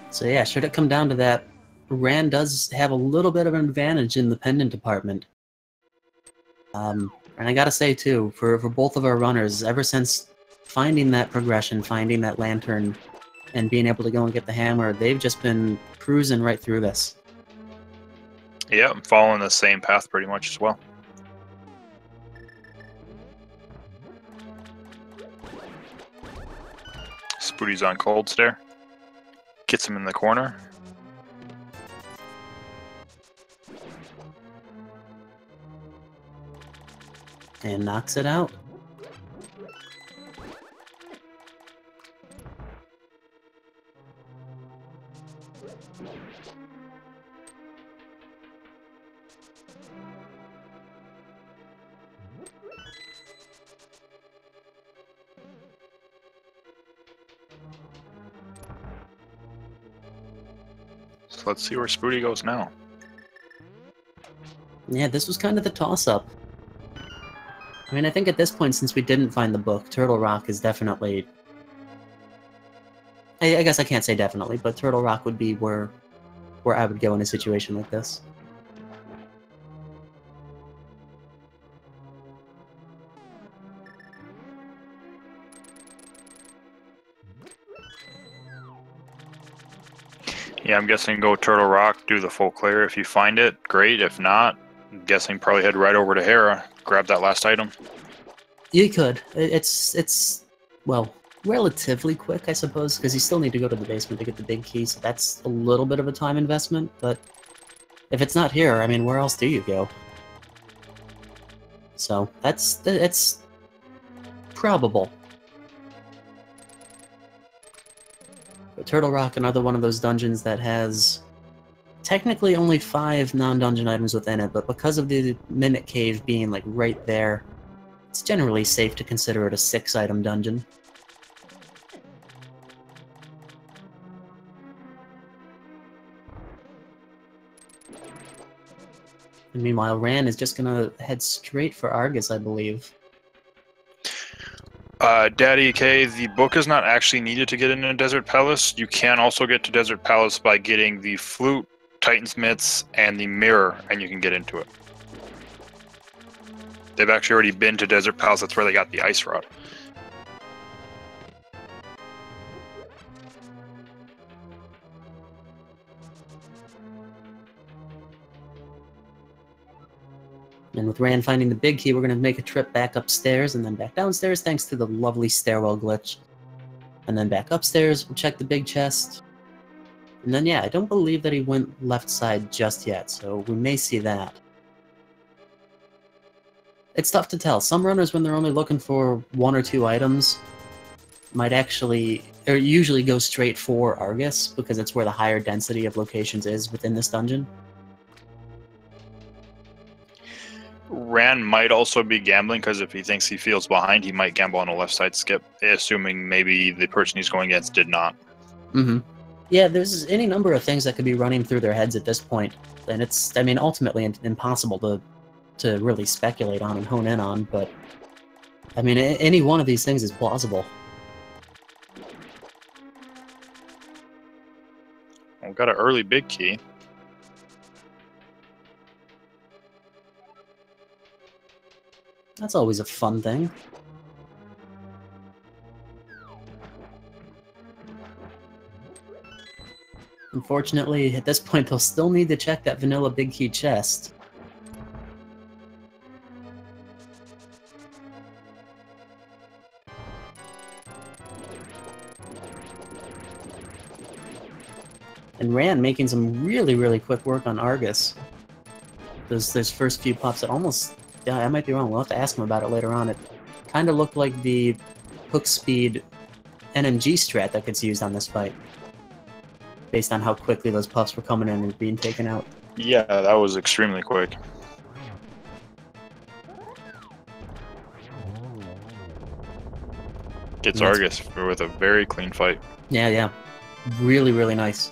So yeah, should it come down to that, Ran does have a little bit of an advantage in the pendant department. And I gotta say too, for both of our runners, ever since finding that progression, finding that lantern, and being able to go and get the hammer, they've just been cruising right through this. Yeah, I'm following the same path pretty much as well. Spooty's on Cold Stare. Gets him in the corner. And knocks it out. So let's see where Spooty goes now. Yeah, this was kind of the toss-up. I mean, I think at this point, since we didn't find the book, Turtle Rock is definitely... I guess I can't say definitely, but Turtle Rock would be where I would go in a situation like this. Yeah, I'm guessing go Turtle Rock, do the full clear. If you find it, great. If not, I'm guessing probably head right over to Hera, grab that last item. You could. It's well, relatively quick, I suppose, because you still need to go to the basement to get the big key, so that's a little bit of a time investment, but if it's not here, I mean, where else do you go? So, it's probable. But Turtle Rock, another one of those dungeons that has technically only 5 non-dungeon items within it, but because of the Mimic Cave being, like, right there, it's generally safe to consider it a 6-item dungeon. And meanwhile, Ran is just gonna head straight for Argus, I believe. Daddy K, the book is not actually needed to get into Desert Palace. You can also get to Desert Palace by getting the flute, Titan's Mitts, and the mirror, and you can get into it. They've actually already been to Desert Palace. That's where they got the ice rod. And with Ran finding the big key, we're going to make a trip back upstairs and then back downstairs thanks to the lovely stairwell glitch. And then back upstairs, we'll check the big chest. And then, yeah, I don't believe that he went left side just yet, so we may see that. It's tough to tell. Some runners, when they're only looking for 1 or 2 items, might actually, or usually go straight for Argus, because it's where the higher density of locations is within this dungeon. Ran might also be gambling, because if he thinks he feels behind, he might gamble on a left side skip, assuming maybe the person he's going against did not. Mm-hmm. Yeah, there's any number of things that could be running through their heads at this point, and it's, I mean, ultimately impossible to really speculate on and hone in on, but, I mean, any one of these things is plausible. We've got an early big key. That's always a fun thing. Unfortunately, at this point, they'll still need to check that vanilla big key chest. And Ran making some really, really quick work on Argus. Those first few pops that almost... Yeah, I might be wrong. We'll have to ask him about it later on. It kind of looked like the hook speed NMG strat that gets used on this fight, based on how quickly those puffs were coming in and being taken out. Yeah, that was extremely quick. Gets Argus with a very clean fight. Yeah, yeah. Really, really nice.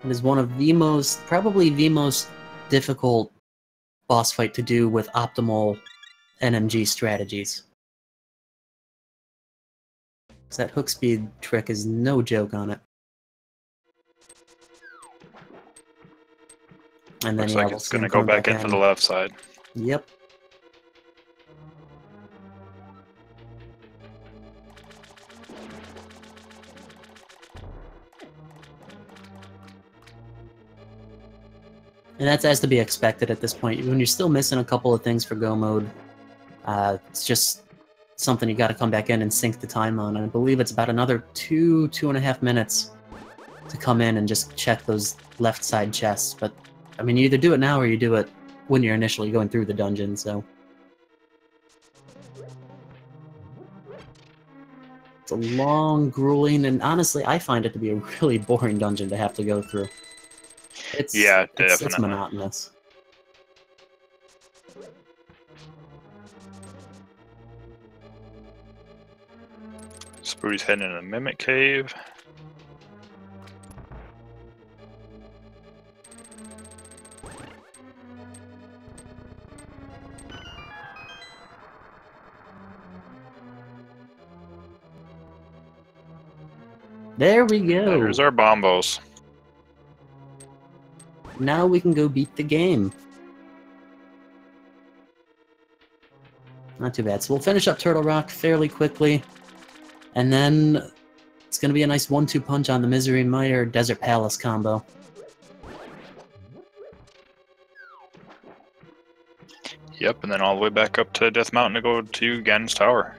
It is one of the most, probably the most difficult boss fight to do with optimal NMG strategies. Because that hook speed trick is no joke on it. And then, Looks yeah, like we'll it's see going to him go back in for the left side. Yep. And that's as to be expected at this point. When you're still missing a couple of things for go mode, it's just something you got to come back in and sync the time on. I believe it's about another 2.5 minutes to come in and just check those left side chests. But, I mean, you either do it now or you do it when you're initially going through the dungeon, so... It's a long, grueling, and honestly, I find it to be a really boring dungeon to have to go through. It's, yeah, it's definitely. monotonous. Spooty's heading in a Mimic Cave. There we go! There's our bombos. Now we can go beat the game. Not too bad. So we'll finish up Turtle Rock fairly quickly. And then it's going to be a nice 1-2 punch on the Misery Mire Desert Palace combo. Yep, and then all the way back up to Death Mountain to go to Ganon's Tower.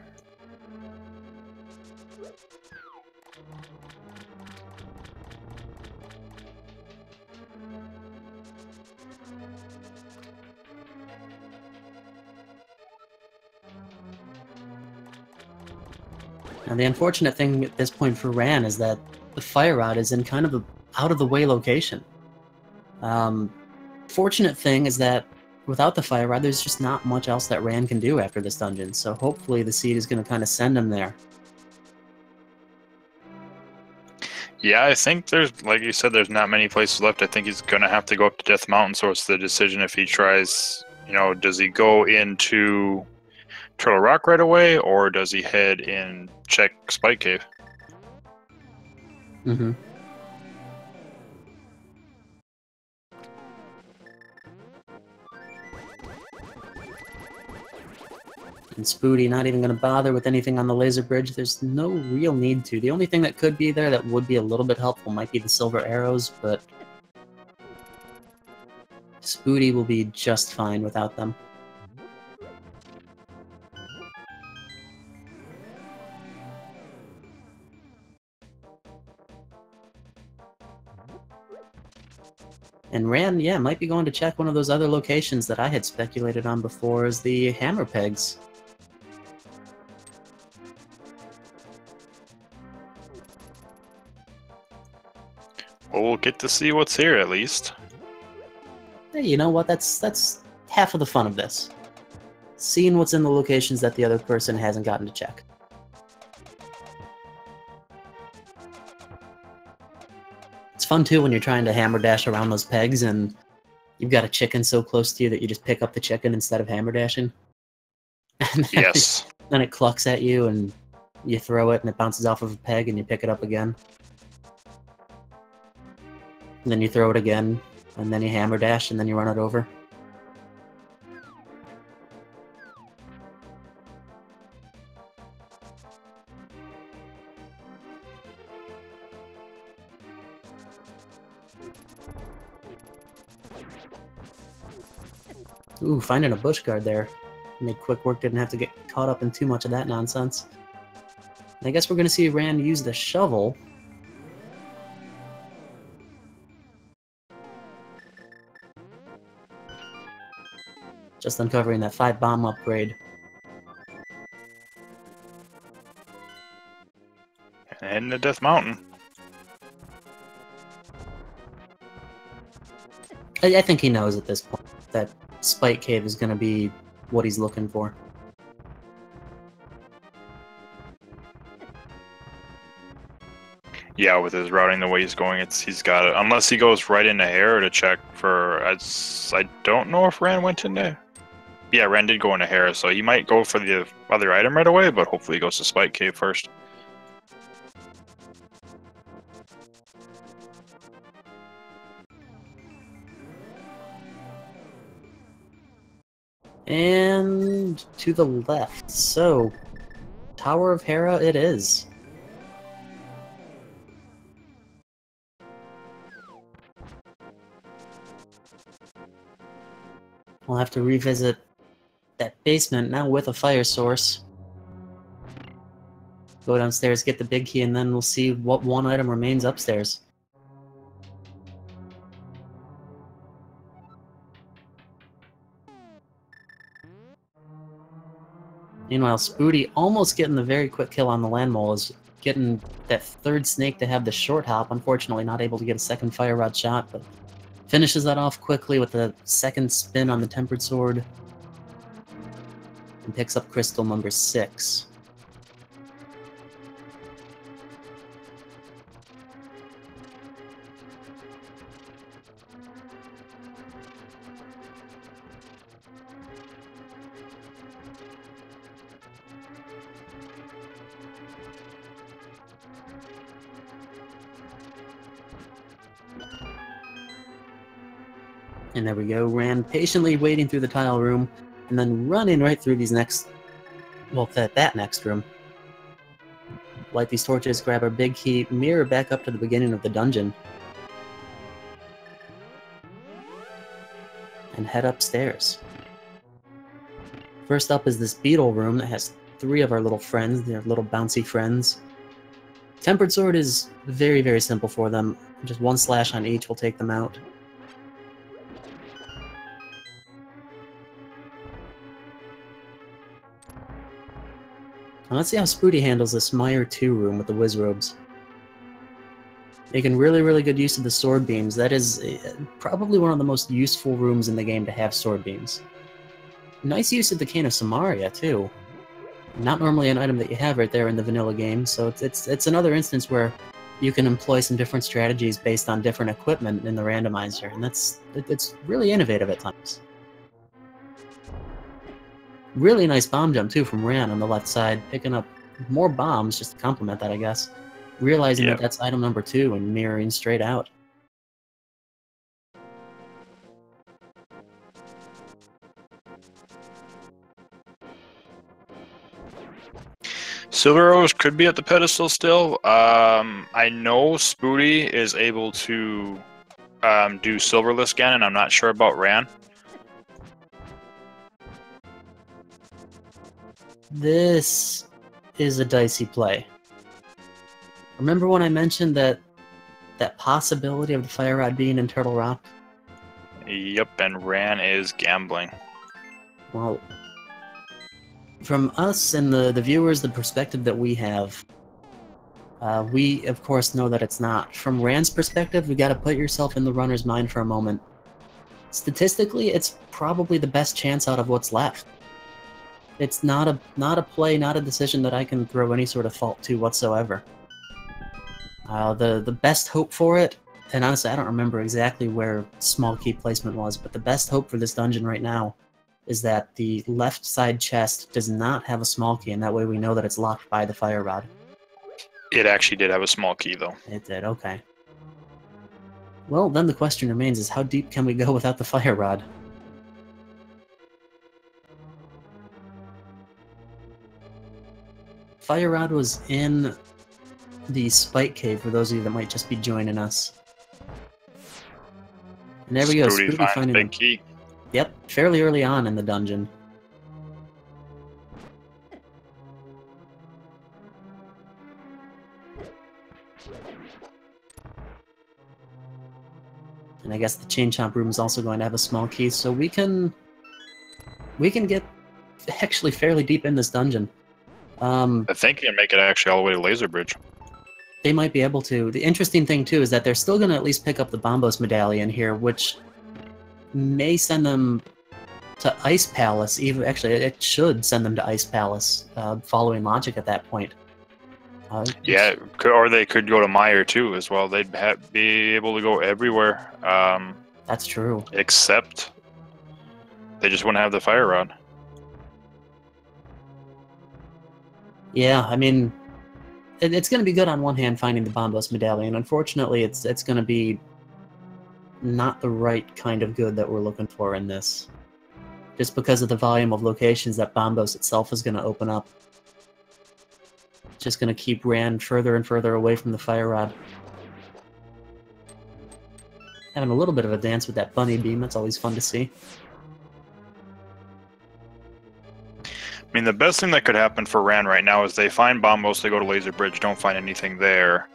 Now, the unfortunate thing at this point for Ran is that the Fire Rod is in kind of a out-of-the-way location. Fortunate thing is that without the Fire Rod, there's just not much else that Ran can do after this dungeon, so hopefully the seed is going to kind of send him there. Yeah, I think there's, like you said, there's not many places left. I think he's going to have to go up to Death Mountain, so it's the decision if he tries, you know, does he go into Turtle Rock right away, or does he head in check Spike Cave? Mm-hmm. And Spooty not even going to bother with anything on the laser bridge. There's no real need to. The only thing that could be there that would be a little bit helpful might be the silver arrows, but Spooty will be just fine without them. And Ran, yeah, might be going to check one of those other locations that I had speculated on before, as the hammer pegs. Well, we'll get to see what's here at least. Hey, you know what? That's half of the fun of this. Seeing what's in the locations that the other person hasn't gotten to check. It's fun too when you're trying to hammer dash around those pegs and you've got a chicken so close to you that you just pick up the chicken instead of hammer dashing. And Yes. Then it clucks at you and you throw it and it bounces off of a peg and you pick it up again. And then you throw it again, and then you hammer dash, and then you run it over. Ooh, finding a bush guard there. Made quick work, didn't have to get caught up in too much of that nonsense. And I guess we're going to see Rand use the shovel. Just uncovering that 5 bomb upgrade. And heading to Death Mountain. I think he knows at this point that Spike Cave is going to be what he's looking for. Yeah, with his routing the way he's going, he's got it. Unless he goes right into Hair to check for... I don't know if Ran went in there. Yeah, Ran did go into Hair, so he might go for the other item right away, but hopefully he goes to Spike Cave first. And to the left. So, Tower of Hera it is. We'll have to revisit that basement now with a fire source. Go downstairs, get the big key, and then we'll see what one item remains upstairs. Meanwhile, Spooty almost getting the very quick kill on the land mole, is getting that third snake to have the short hop. Unfortunately, not able to get a second fire rod shot, but finishes that off quickly with the second spin on the tempered sword. And picks up crystal number 6. And there we go, Ran patiently waiting through the tile room, and then running right through these next well, that next room. Light these torches, grab our big key, mirror back up to the beginning of the dungeon, and head upstairs. First up is this beetle room that has 3 of our little friends, their little bouncy friends. Tempered Sword is very, very simple for them. Just 1 slash on each will take them out. Now let's see how Spooty handles this Mire 2 room with the whiz robes. Making really, really good use of the sword beams. That is probably one of the most useful rooms in the game to have sword beams. Nice use of the Cane of Samaria, too. Not normally an item that you have right there in the vanilla game, so it's another instance where you can employ some different strategies based on different equipment in the randomizer, and it's really innovative at times. Really nice bomb jump, too, from Ran on the left side, picking up more bombs, just to complement that, I guess. Realizing that that's item number 2 and mirroring straight out. Silver Rose could be at the pedestal still. I know Spooty is able to do Silverless again, and I'm not sure about Ran. This is a dicey play. Remember when I mentioned that possibility of the Fire Rod being in Turtle Rock? Yep, and Ran is gambling. Well, from us and the viewers, the perspective that we have, we of course know that it's not. From Ran's perspective, you gotta put yourself in the runner's mind for a moment. Statistically, it's probably the best chance out of what's left. It's not a play, not a decision that I can throw any sort of fault to whatsoever. The best hope for it, and honestly I don't remember exactly where small key placement was, but the best hope for this dungeon right now is that the left side chest does not have a small key, and that way we know that it's locked by the Fire Rod. It actually did have a small key, though. It did, okay. Well, then the question remains is how deep can we go without the Fire Rod? Fire Rod was in the Spike Cave, for those of you that might just be joining us. And there we go, Spooty finding big key. Yep, fairly early on in the dungeon. And I guess the Chain Chomp room is also going to have a small key, so we can get actually fairly deep in this dungeon. I think you can make it actually all the way to Laser Bridge. They might be able to. The interesting thing, too, is that they're still going to at least pick up the Bombos Medallion here, which may send them to Ice Palace. Even actually, it should send them to Ice Palace, following logic at that point. Yeah, or they could go to Mire, too, as well. They'd be able to go everywhere. That's true. Except they just wouldn't have the Fire Rod. Yeah, I mean, it's going to be good on one hand finding the Bombos Medallion. Unfortunately, it's going to be not the right kind of good that we're looking for in this. Just because of the volume of locations that Bombos itself is going to open up. It's just going to keep Ran further and further away from the Fire Rod. Having a little bit of a dance with that bunny beam, that's always fun to see. I mean, the best thing that could happen for Ran right now is they find Bombos, they go to Laser Bridge, don't find anything there,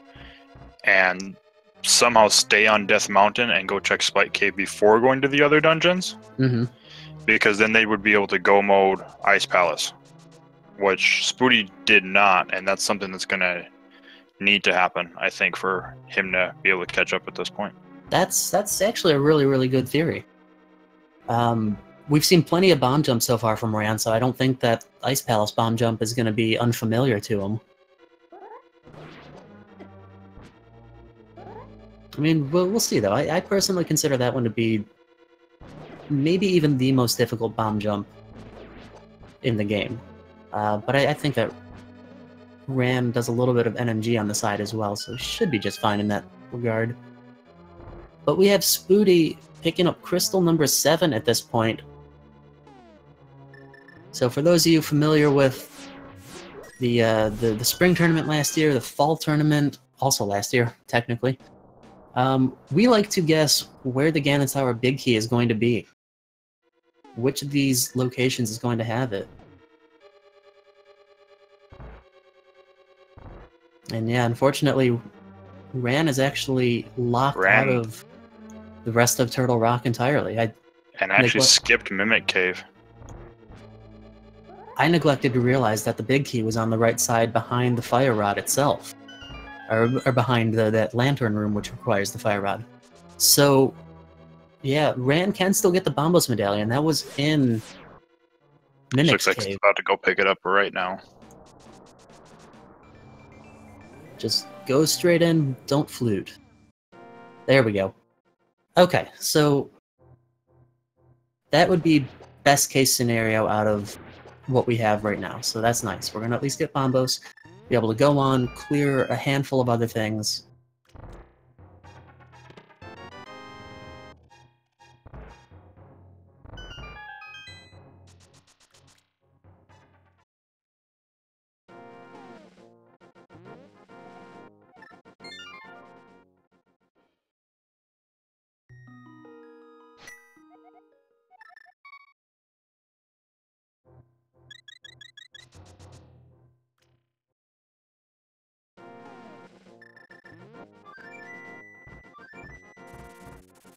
and somehow stay on Death Mountain and go check Spike Cave before going to the other dungeons. Mm-hmm. Because then they would be able to go mode Ice Palace, which Spooty did not, and that's something that's going to need to happen, I think, for him to be able to catch up at this point. That's actually a really, really good theory. We've seen plenty of bomb jumps so far from Ran, so I don't think that Ice Palace bomb jump is going to be unfamiliar to him. I mean, we'll see, though. I personally consider that one to be maybe even the most difficult bomb jump in the game. But I think that Ran does a little bit of NMG on the side as well, so should be just fine in that regard. But we have Spooty picking up crystal number 7 at this point. So for those of you familiar with the spring tournament last year, the fall tournament also last year, technically. We like to guess where the Ganon Tower Big Key is going to be. Which of these locations is going to have it? And yeah, unfortunately, Ran is actually locked out of the rest of Turtle Rock entirely. And actually skipped Mimic Cave. I neglected to realize that the big key was on the right side behind the fire rod itself. Or behind that lantern room which requires the fire rod. So, yeah, Ran can still get the Bombos medallion. That was in Mimic's Looks like cave. he's about to go pick it up right now. Just go straight in, don't flute. There we go. Okay, so that would be best case scenario out of what we have right now. So that's nice. We're going to at least get Bombos, be able to go on, clear a handful of other things.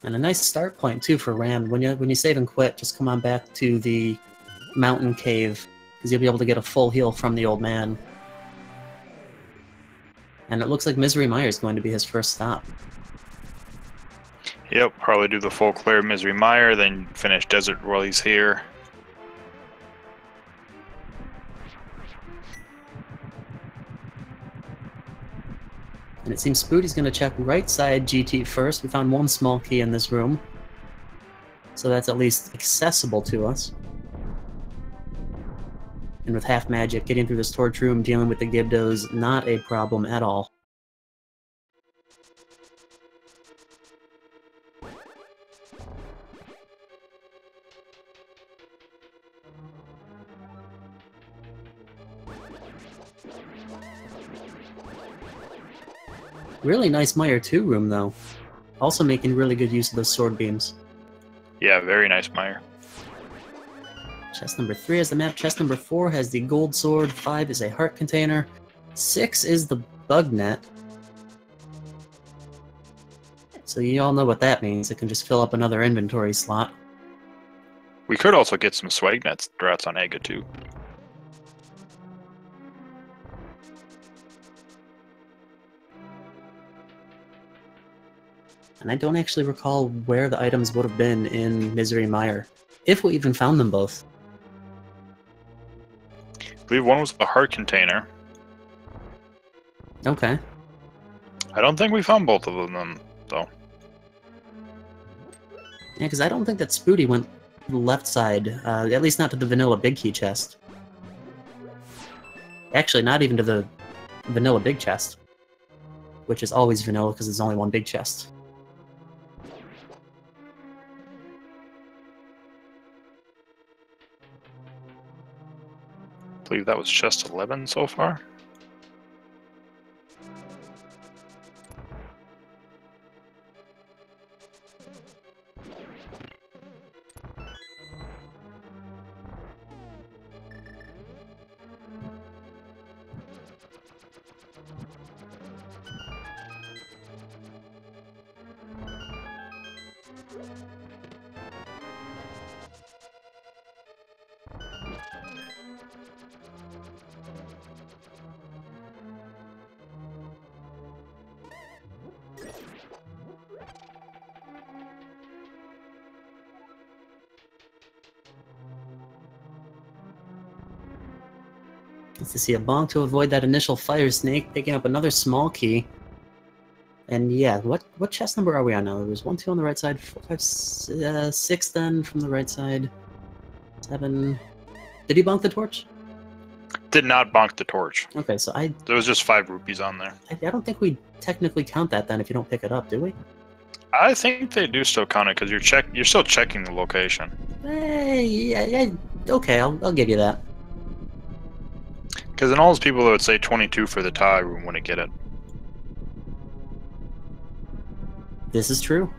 And a nice start point, too, for Ran. When you save and quit, just come on back to the mountain cave, because you'll be able to get a full heal from the old man. And it looks like Misery Mire is going to be his first stop. Yep, probably do the full clear Misery Mire, then finish Desert while he's here. And it seems Spooty's going to check right side GT first. We found one small key in this room. So that's at least accessible to us. And with half magic, getting through this torch room, dealing with the Gibdos, not a problem at all. Really nice Mire 2 room, though. Also making really good use of those sword beams. Yeah, very nice Mire. Chest number 3 has the map. Chest number 4 has the gold sword. 5 is a heart container. 6 is the bug net. So you all know what that means. It can just fill up another inventory slot. We could also get some swag nets threats on Ega too. And I don't actually recall where the items would have been in Misery Mire, if we even found them both. I believe one was the heart container. Okay. I don't think we found both of them, though. Yeah, because I don't think that Spooty went to the left side, at least not to the vanilla big key chest. Actually, not even to the vanilla big chest, which is always vanilla because there's only one big chest. I believe that was chest 11 so far. Nice to see a bonk to avoid that initial fire snake, picking up another small key. And yeah, what chest number are we on now? There was 1, 2 on the right side, 4, 5, 6 then from the right side, 7. Did he bonk the torch? Did not bonk the torch. Okay, so There was just 5 rupees on there. I don't think we technically count that then if you don't pick it up, do we? I think they do still count it because you're still checking the location. Hey, yeah, okay, I'll give you that. Because then all those people that would say 22 for the tie room wouldn't get it. This is true.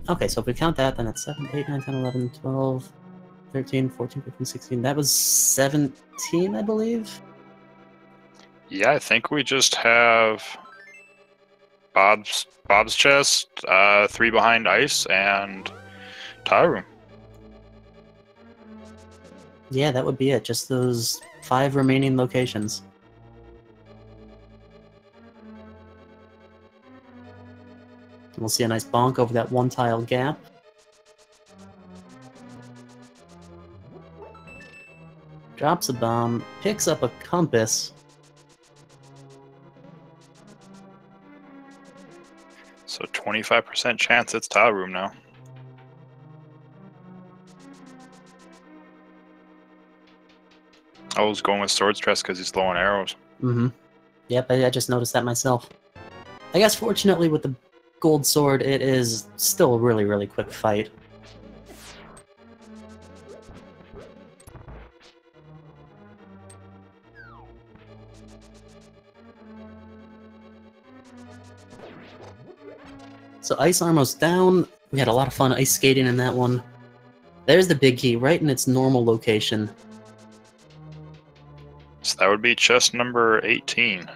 Okay, so if we count that, then it's 7, 8, 9, 10, 11, 12, 13, 14, 15, 16. That was 17, I believe? Yeah, I think we just have Bob's chest, 3 behind ice, and tie room. Yeah, that would be it. Just those 5 remaining locations. We'll see a nice bonk over that one tile gap. Drops a bomb, picks up a compass. So 25% chance it's tile room now. I was going with sword stress because he's low on arrows. Mm-hmm. Yep, I just noticed that myself. I guess fortunately with the gold sword, it is still a really, really quick fight. So ice armor's down. We had a lot of fun ice skating in that one. There's the big key, right in its normal location. So that would be chest number 18.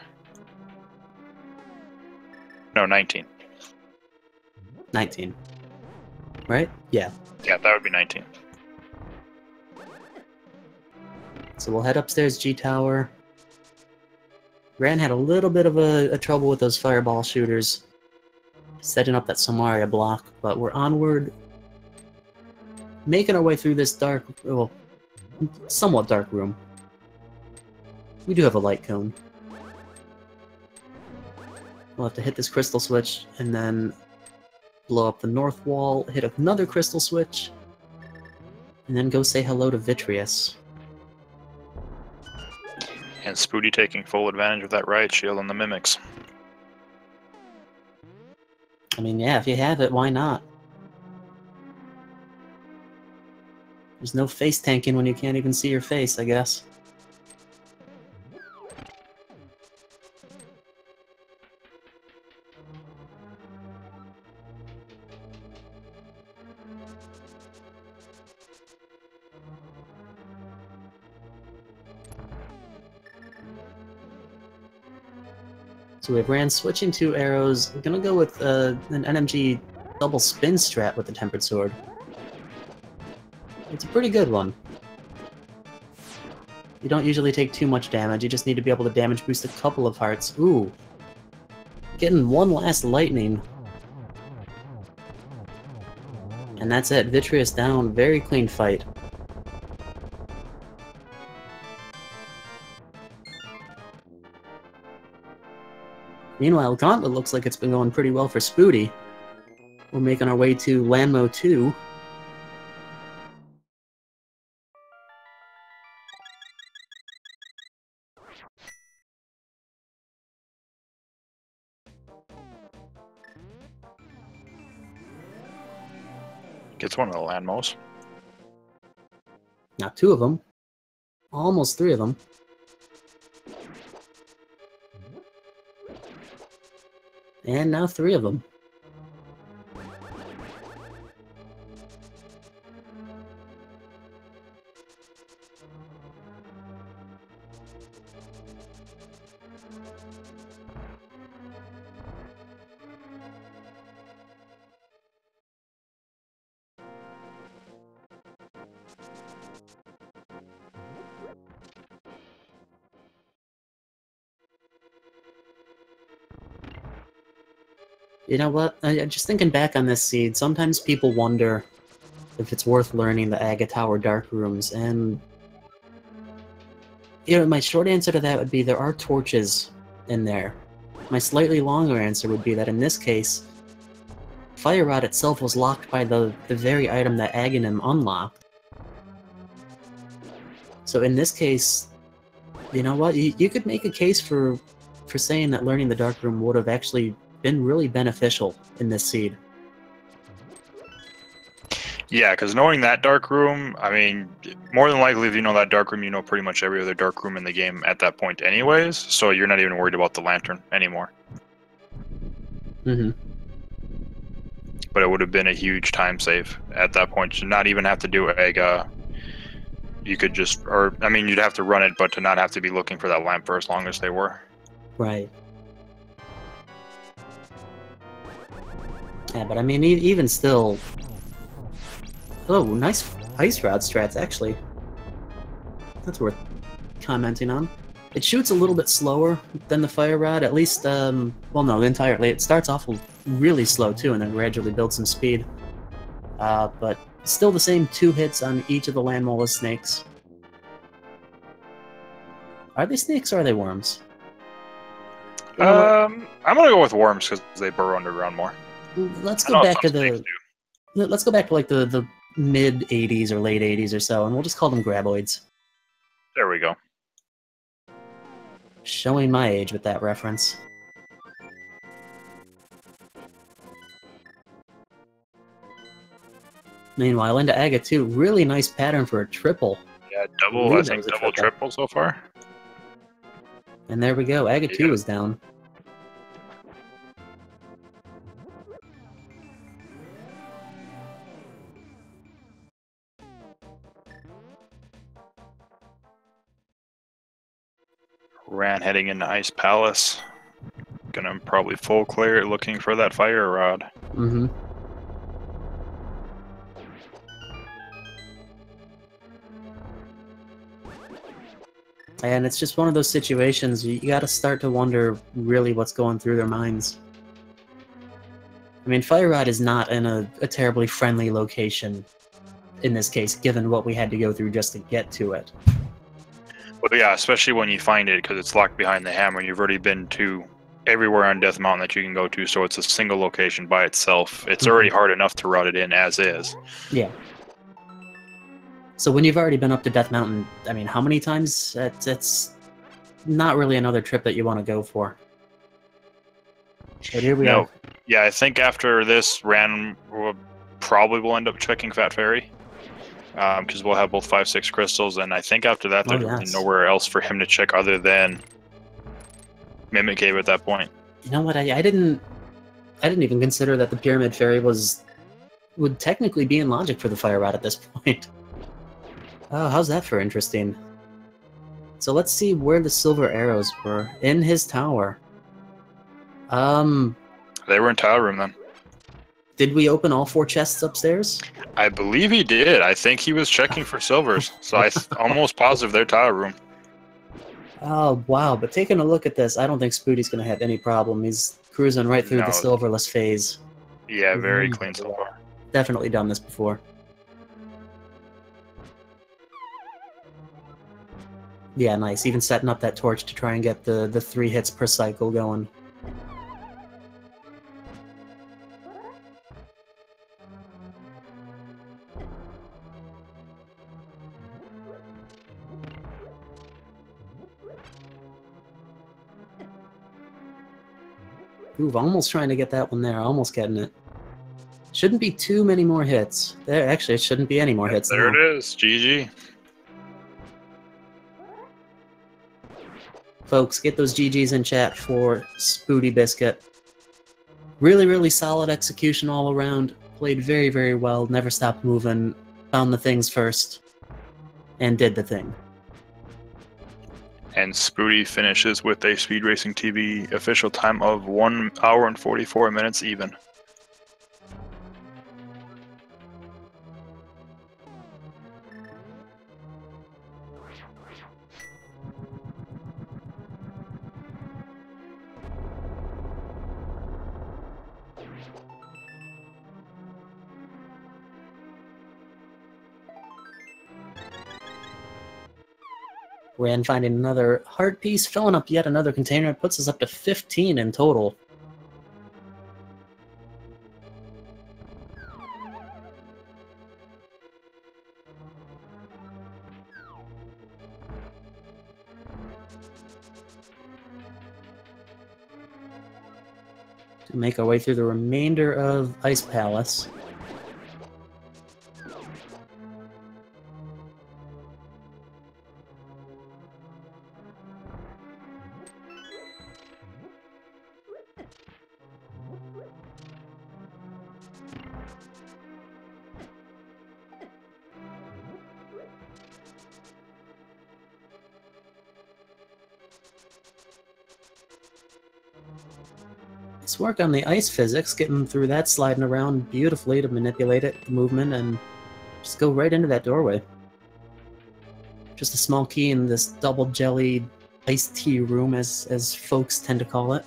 No, 19. 19. Right? Yeah. Yeah, that would be 19. So we'll head upstairs G-Tower. Ran had a little bit of a trouble with those fireball shooters, setting up that Samaria block, but we're onward, making our way through this dark, well, somewhat dark room. We do have a light cone. We'll have to hit this crystal switch, and then blow up the north wall, hit another crystal switch, and then go say hello to Vitreous. And Spooty taking full advantage of that riot shield on the mimics. I mean, yeah, if you have it, why not? There's no face tanking when you can't even see your face, I guess. So we have Ran switching 2 arrows. I'm gonna go with an NMG double spin strat with the Tempered Sword. It's a pretty good one. You don't usually take too much damage, you just need to be able to damage boost a couple of hearts. Ooh. Getting one last lightning. And that's it, Vitreous down, very clean fight. Meanwhile, Gauntlet looks like it's been going pretty well for Spooty. We're making our way to Landmo 2. Gets one of the landmos. Now 2 of them. Almost 3 of them. And now 3 of them. You know what? Just thinking back on this seed, sometimes people wonder if it's worth learning the Aga Tower Dark Rooms, and you know, my short answer to that would be there are torches in there. My slightly longer answer would be that in this case, Fire Rod itself was locked by the very item that Aghanim unlocked. So in this case, you know what? You could make a case for saying that learning the Dark Room would have actually been really beneficial in this seed. Yeah, because knowing that dark room, I mean, more than likely, if you know that dark room, you know pretty much every other dark room in the game at that point anyways, so you're not even worried about the lantern anymore. Mm-hmm. But it would have been a huge time save at that point to not even have to do Ega. You could just, or, I mean, you'd have to run it, but to not have to be looking for that lamp for as long as they were. Right. Yeah, but I mean, even still... Oh, nice ice rod strats, actually. That's worth commenting on. It shoots a little bit slower than the fire rod, at least, well, no, entirely. It starts off really slow, too, and then gradually builds some speed. But still the same 2 hits on each of the land mollusk snakes. Are they snakes or are they worms? I'm gonna go with worms because they burrow underground more. Let's go back to the... Let's go back to, like, the mid-'80s or late '80s or so, and we'll just call them graboids. There we go. Showing my age with that reference. Meanwhile, into Aga 2, really nice pattern for a triple. Yeah, double, I think double, triple so far. And there we go, Aga 2 is down. Ran heading into Ice Palace. Gonna probably full clear it looking for that fire rod. Mm-hmm. And it's just one of those situations, you gotta start to wonder really what's going through their minds. I mean, Fire Rod is not in a terribly friendly location, in this case, given what we had to go through just to get to it. Well, yeah, especially when you find it, because it's locked behind the hammer, and you've already been to everywhere on Death Mountain that you can go to, so it's a single location by itself. It's already hard enough to route it in as is. Yeah. So when you've already been up to Death Mountain, I mean, how many times? It's not really another trip that you want to go for. But here we are. Yeah, I think after this, Ran probably will end up checking Fat Fairy. Because we'll have both 5-6 crystals, and I think after that, there's really nowhere else for him to check other than Mimic Cave at that point. You know what? I didn't even consider that the Pyramid Fairy would technically be in logic for the Fire Rod at this point. Oh, how's that for interesting? So let's see where the silver arrows were. In his tower. They were in tower room then. Did we open all 4 chests upstairs? I believe he did. I think he was checking for silvers, so I'm almost positive they're tower room. Oh, wow. But taking a look at this, I don't think Spooty's going to have any problem. He's cruising right through the silverless phase. Yeah, very clean so far. Definitely done this before. Yeah, nice. Even setting up that torch to try and get the 3 hits per cycle going. Ooh, almost trying to get that one there. Almost getting it. Shouldn't be too many more hits. There, actually, it shouldn't be any more hits. There it is. GG. Folks, get those GGs in chat for SpootyBiscuit. Really, really solid execution all around. Played very, very well. Never stopped moving. Found the things first. And did the thing. And Spooty finishes with a Speed Racing TV official time of 1 hour and 44 minutes even. Ran finding another heart piece, filling up yet another container. It puts us up to 15 in total. To make our way through the remainder of Ice Palace. Let's work on the ice physics, get him through that sliding around beautifully to manipulate it, the movement, and just go right into that doorway. Just a small key in this double jelly iced tea room, as folks tend to call it.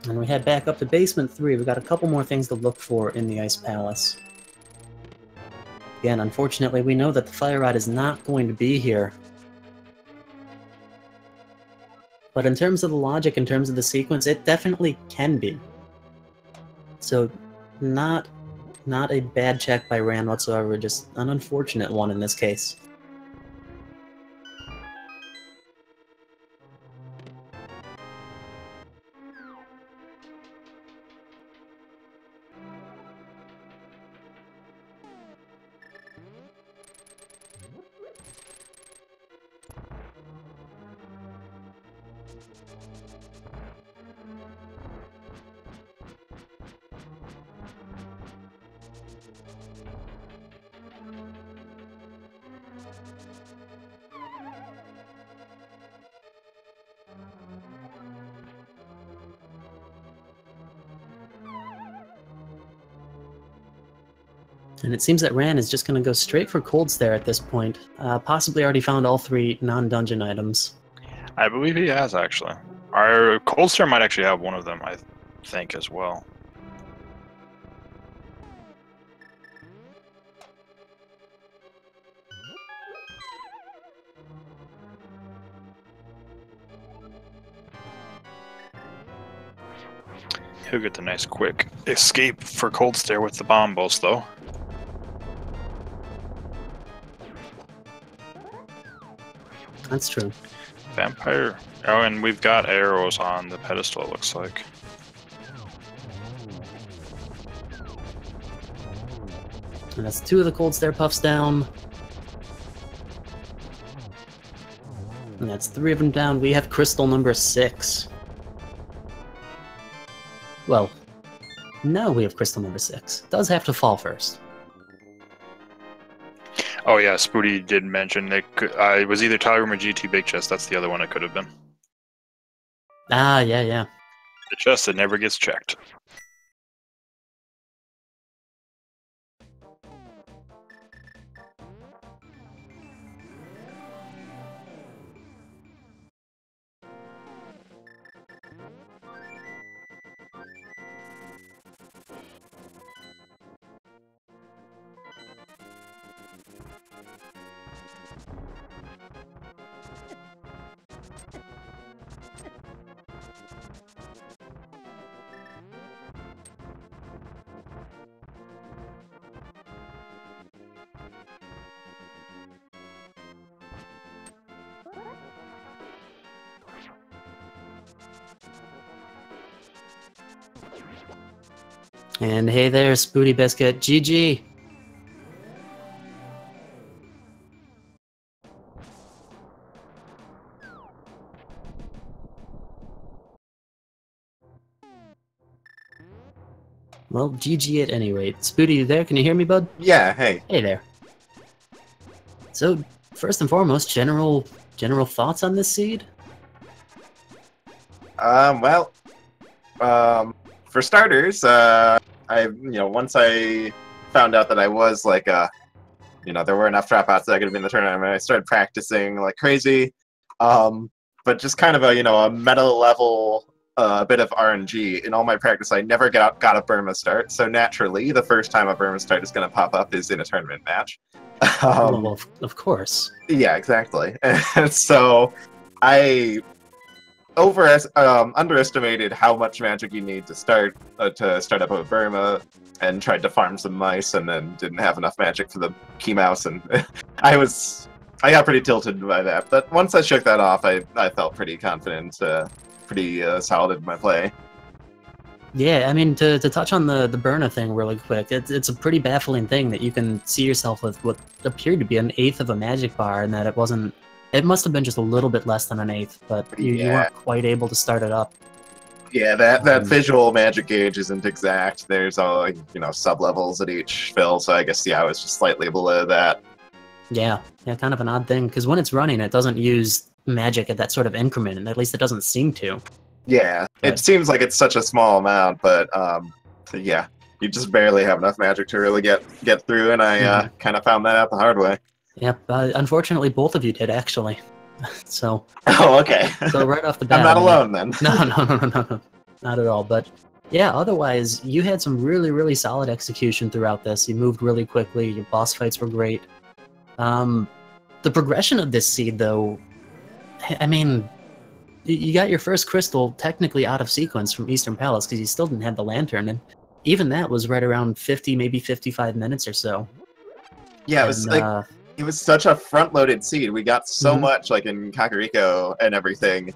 And we head back up to Basement 3. We've got a couple more things to look for in the Ice Palace. Again, unfortunately, we know that the Fire Rod is not going to be here. But in terms of the logic, in terms of the sequence, it definitely can be. So, not a bad check by Ran whatsoever, just an unfortunate one in this case. And it seems that Ran is just going to go straight for Cold Stare at this point. Possibly already found all 3 non-dungeon items. I believe he has, actually. Our Cold Stare might actually have one of them, I think, as well. He'll get the nice quick escape for Cold Stare with the bombos, though. That's true. Vampire. Oh, and we've got arrows on the pedestal, it looks like. And that's 2 of the Cold Stare puffs down. And that's 3 of them down. We have crystal number 6. Well, no, we have crystal number 6. Does have to fall first. Oh yeah, Spooty did mention it was either Tile Room or GT Big Chest. That's the other one it could have been. Ah, yeah. The chest that never gets checked. And hey there, SpootyBiscuit. GG! Well, GG at any rate. Spooty, you there? Can you hear me, bud? Yeah, hey. Hey there. So, first and foremost, general thoughts on this seed? For starters, once I found out that I was like, there were enough dropouts that I could have been in the tournament, I started practicing like crazy. But just kind of a meta level, bit of RNG. In all my practice, I never got a Burma start, so naturally, the first time a Burma start is going to pop up is in a tournament match. Well, of course. Yeah, exactly. And so I underestimated how much magic you need to start up a Burma, and tried to farm some mice, and then didn't have enough magic for the key mouse, and I got pretty tilted by that. But once I shook that off, I felt pretty confident pretty solid in my play. Yeah, I mean, to touch on the burner thing really quick, it's a pretty baffling thing that you can see yourself with what appeared to be an eighth of a magic bar, and that it wasn't. It must have been just a little bit less than an eighth, but you weren't quite able to start it up. Yeah, that visual magic gauge isn't exact. There's all sub levels at each fill, so I guess I was just slightly below that. Yeah, kind of an odd thing because when it's running, it doesn't use magic at that sort of increment, and at least it doesn't seem to. Yeah, it seems like it's such a small amount, but yeah, you just barely have enough magic to really get through, and I kind of found that out the hard way. Yep, unfortunately, both of you did actually. So. Oh, okay. So right off the bat, I'm not alone then. No, not at all. But yeah, otherwise, you had some really, really solid execution throughout this. You moved really quickly. Your boss fights were great. The progression of this seed, though, I mean. You got your first crystal technically out of sequence from Eastern Palace because you still didn't have the lantern, and even that was right around 50, maybe 55 minutes or so. Yeah, it was it was such a front-loaded seed. We got so much, like in Kakariko and everything,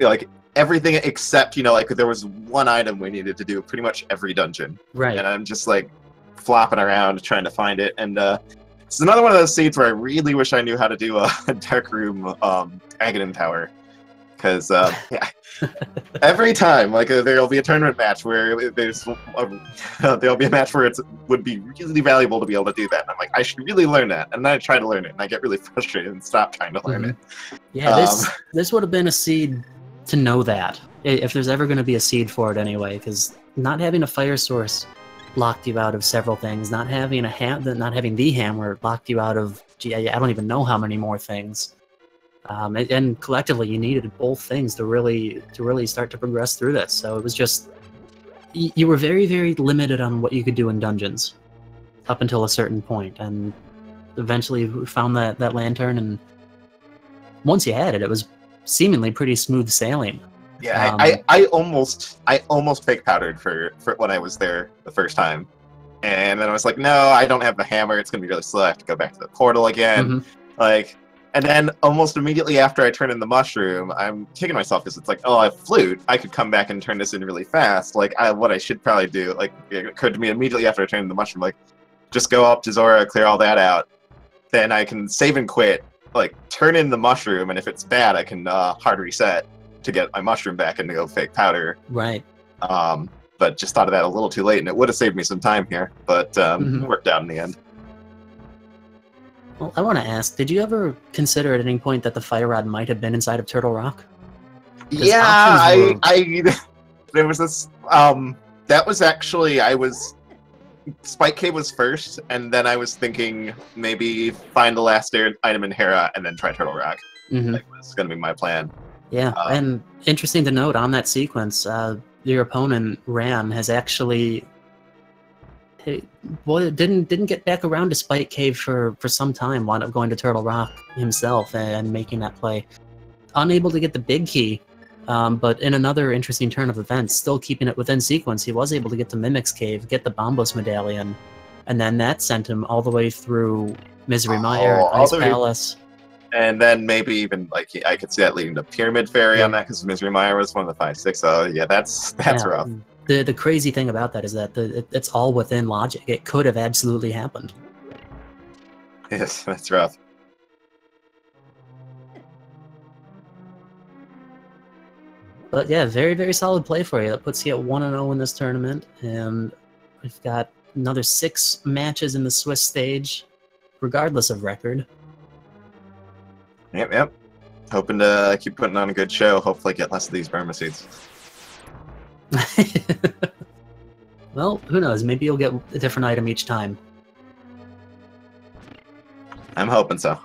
like everything except there was one item we needed to do pretty much every dungeon. Right. And I'm just like flopping around trying to find it, and it's another one of those seeds where I really wish I knew how to do a Dark Room Agaton Tower. Because every time, there'll be a tournament match where there'll be a match where it would be really valuable to be able to do that. And I'm like, I should really learn that. And then I try to learn it, and I get really frustrated and stop trying to learn it. Yeah, this would have been a seed to know that, if there's ever going to be a seed for it anyway. Because not having a fire source locked you out of several things. Not having the hammer locked you out of, I don't even know how many more things. And collectively, you needed both things to really start to progress through this. So it was just you were very, very limited on what you could do in dungeons up until a certain point, and eventually we found that lantern, and once you had it, it was seemingly pretty smooth sailing. Yeah, I almost fake powdered for when I was there the first time, and then I was like, no, I don't have the hammer. It's gonna be really slow. I have to go back to the portal again, And then almost immediately after I turn in the mushroom, I'm kicking myself because it's like, oh, I have flute. I could come back and turn this in really fast. What I should probably do, it occurred to me immediately after I turned in the mushroom, just go up to Zora, clear all that out. Then I can save and quit, turn in the mushroom, and if it's bad, I can hard reset to get my mushroom back and to go fake powder. Right. But just thought of that a little too late, and it would have saved me some time here, but it worked out in the end. Well, I want to ask, did you ever consider at any point that the fire rod might have been inside of Turtle Rock? Yeah, there was this, that was actually, Spike Cave was first, and then I was thinking maybe find the last item in Hera and then try Turtle Rock. That was going to be my plan. Yeah, and interesting to note on that sequence, your opponent, Ran, has actually... didn't get back around to Spike Cave for some time. Wound up going to Turtle Rock himself and making that play. Unable to get the big key, but in another interesting turn of events, still keeping it within sequence, he was able to get to Mimic's Cave, get the Bombos Medallion, and then that sent him all the way through Misery Mire, Ice Palace. And then maybe even, I could see that leading to Pyramid Fairy on that, because Misery Mire was one of the 5/6. So yeah, that's rough. The crazy thing about that is that it's all within logic. It could have absolutely happened. Yes, that's rough. But yeah, very, very solid play for you. That puts you at 1-0 in this tournament. And we've got another 6 matches in the Swiss stage, regardless of record. Yep. Hoping to keep putting on a good show. Hopefully get less of these Burma seeds. Well, who knows? Maybe you'll get a different item each time. I'm hoping so.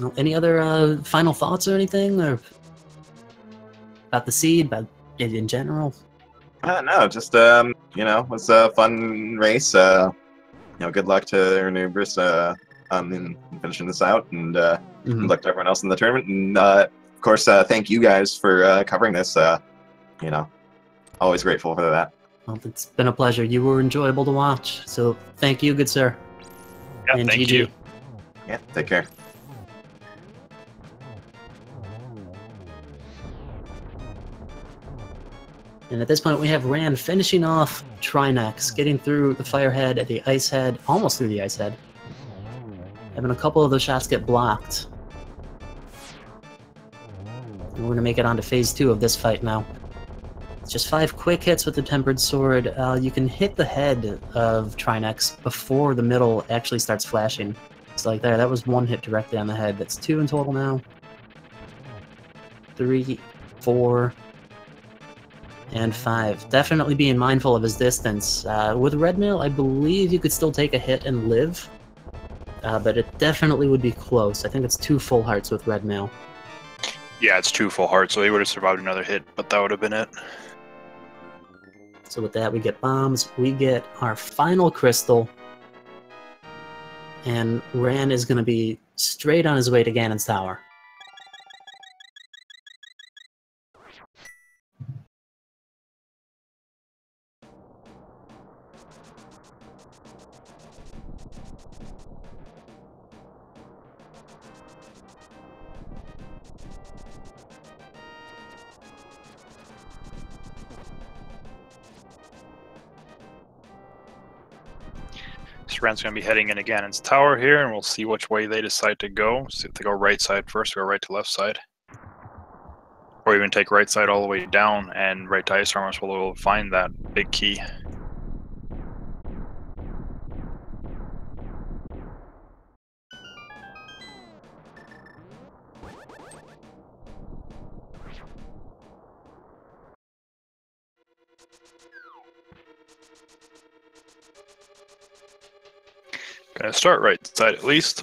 Well, any other final thoughts or anything, or about the seed, about it in general? No, just it was a fun race. Good luck to Ranubris in finishing this out, and good luck to everyone else in the tournament. And of course, thank you guys for covering this. Always grateful for that. Well, it's been a pleasure. You were enjoyable to watch, so thank you, good sir. Yeah, and thank you. Yeah, take care. And at this point, we have Ran finishing off Trinex, getting through the Fire Head at the Ice Head, almost through the Ice Head. Having a couple of those shots get blocked. And we're going to make it on to Phase 2 of this fight now. It's just 5 quick hits with the Tempered Sword. You can hit the head of Trinex before the middle actually starts flashing. So like there, that was 1 hit directly on the head. That's 2 in total now. 3, 4... and 5. Definitely being mindful of his distance. With Red Mail, I believe you could still take a hit and live, but it definitely would be close. I think it's 2 full hearts with Red Mail. Yeah, it's 2 full hearts, so he would have survived another hit, but that would have been it. So with that, we get bombs, we get our final crystal, and Ran is going to be straight on his way to Ganon's Tower. So Ran's going to be heading in again Ganon's Tower here, and we'll see which way they decide to go. See if they go right side first or go right to left side. Or even take right side all the way down, and right to Ice Armors will find that big key. Gonna start right side at least.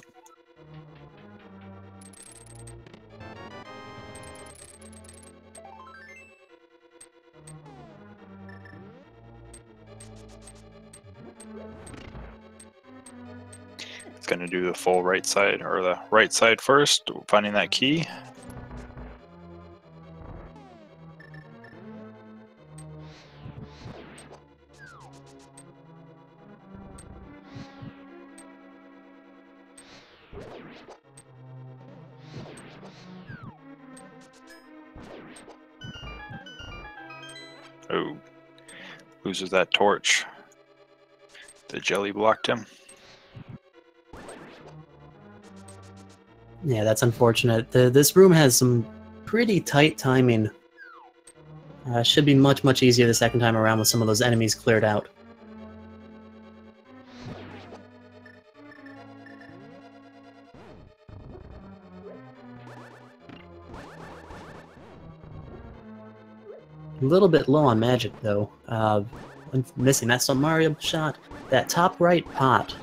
It's gonna do the full right side, or the right side first, finding that key. Oh, loses that torch. The jelly blocked him. Yeah, that's unfortunate. This room has some pretty tight timing. Should be much, much easier the second time around with some of those enemies cleared out. A little bit low on magic, though. I'm missing that Super Mario shot. That top right pot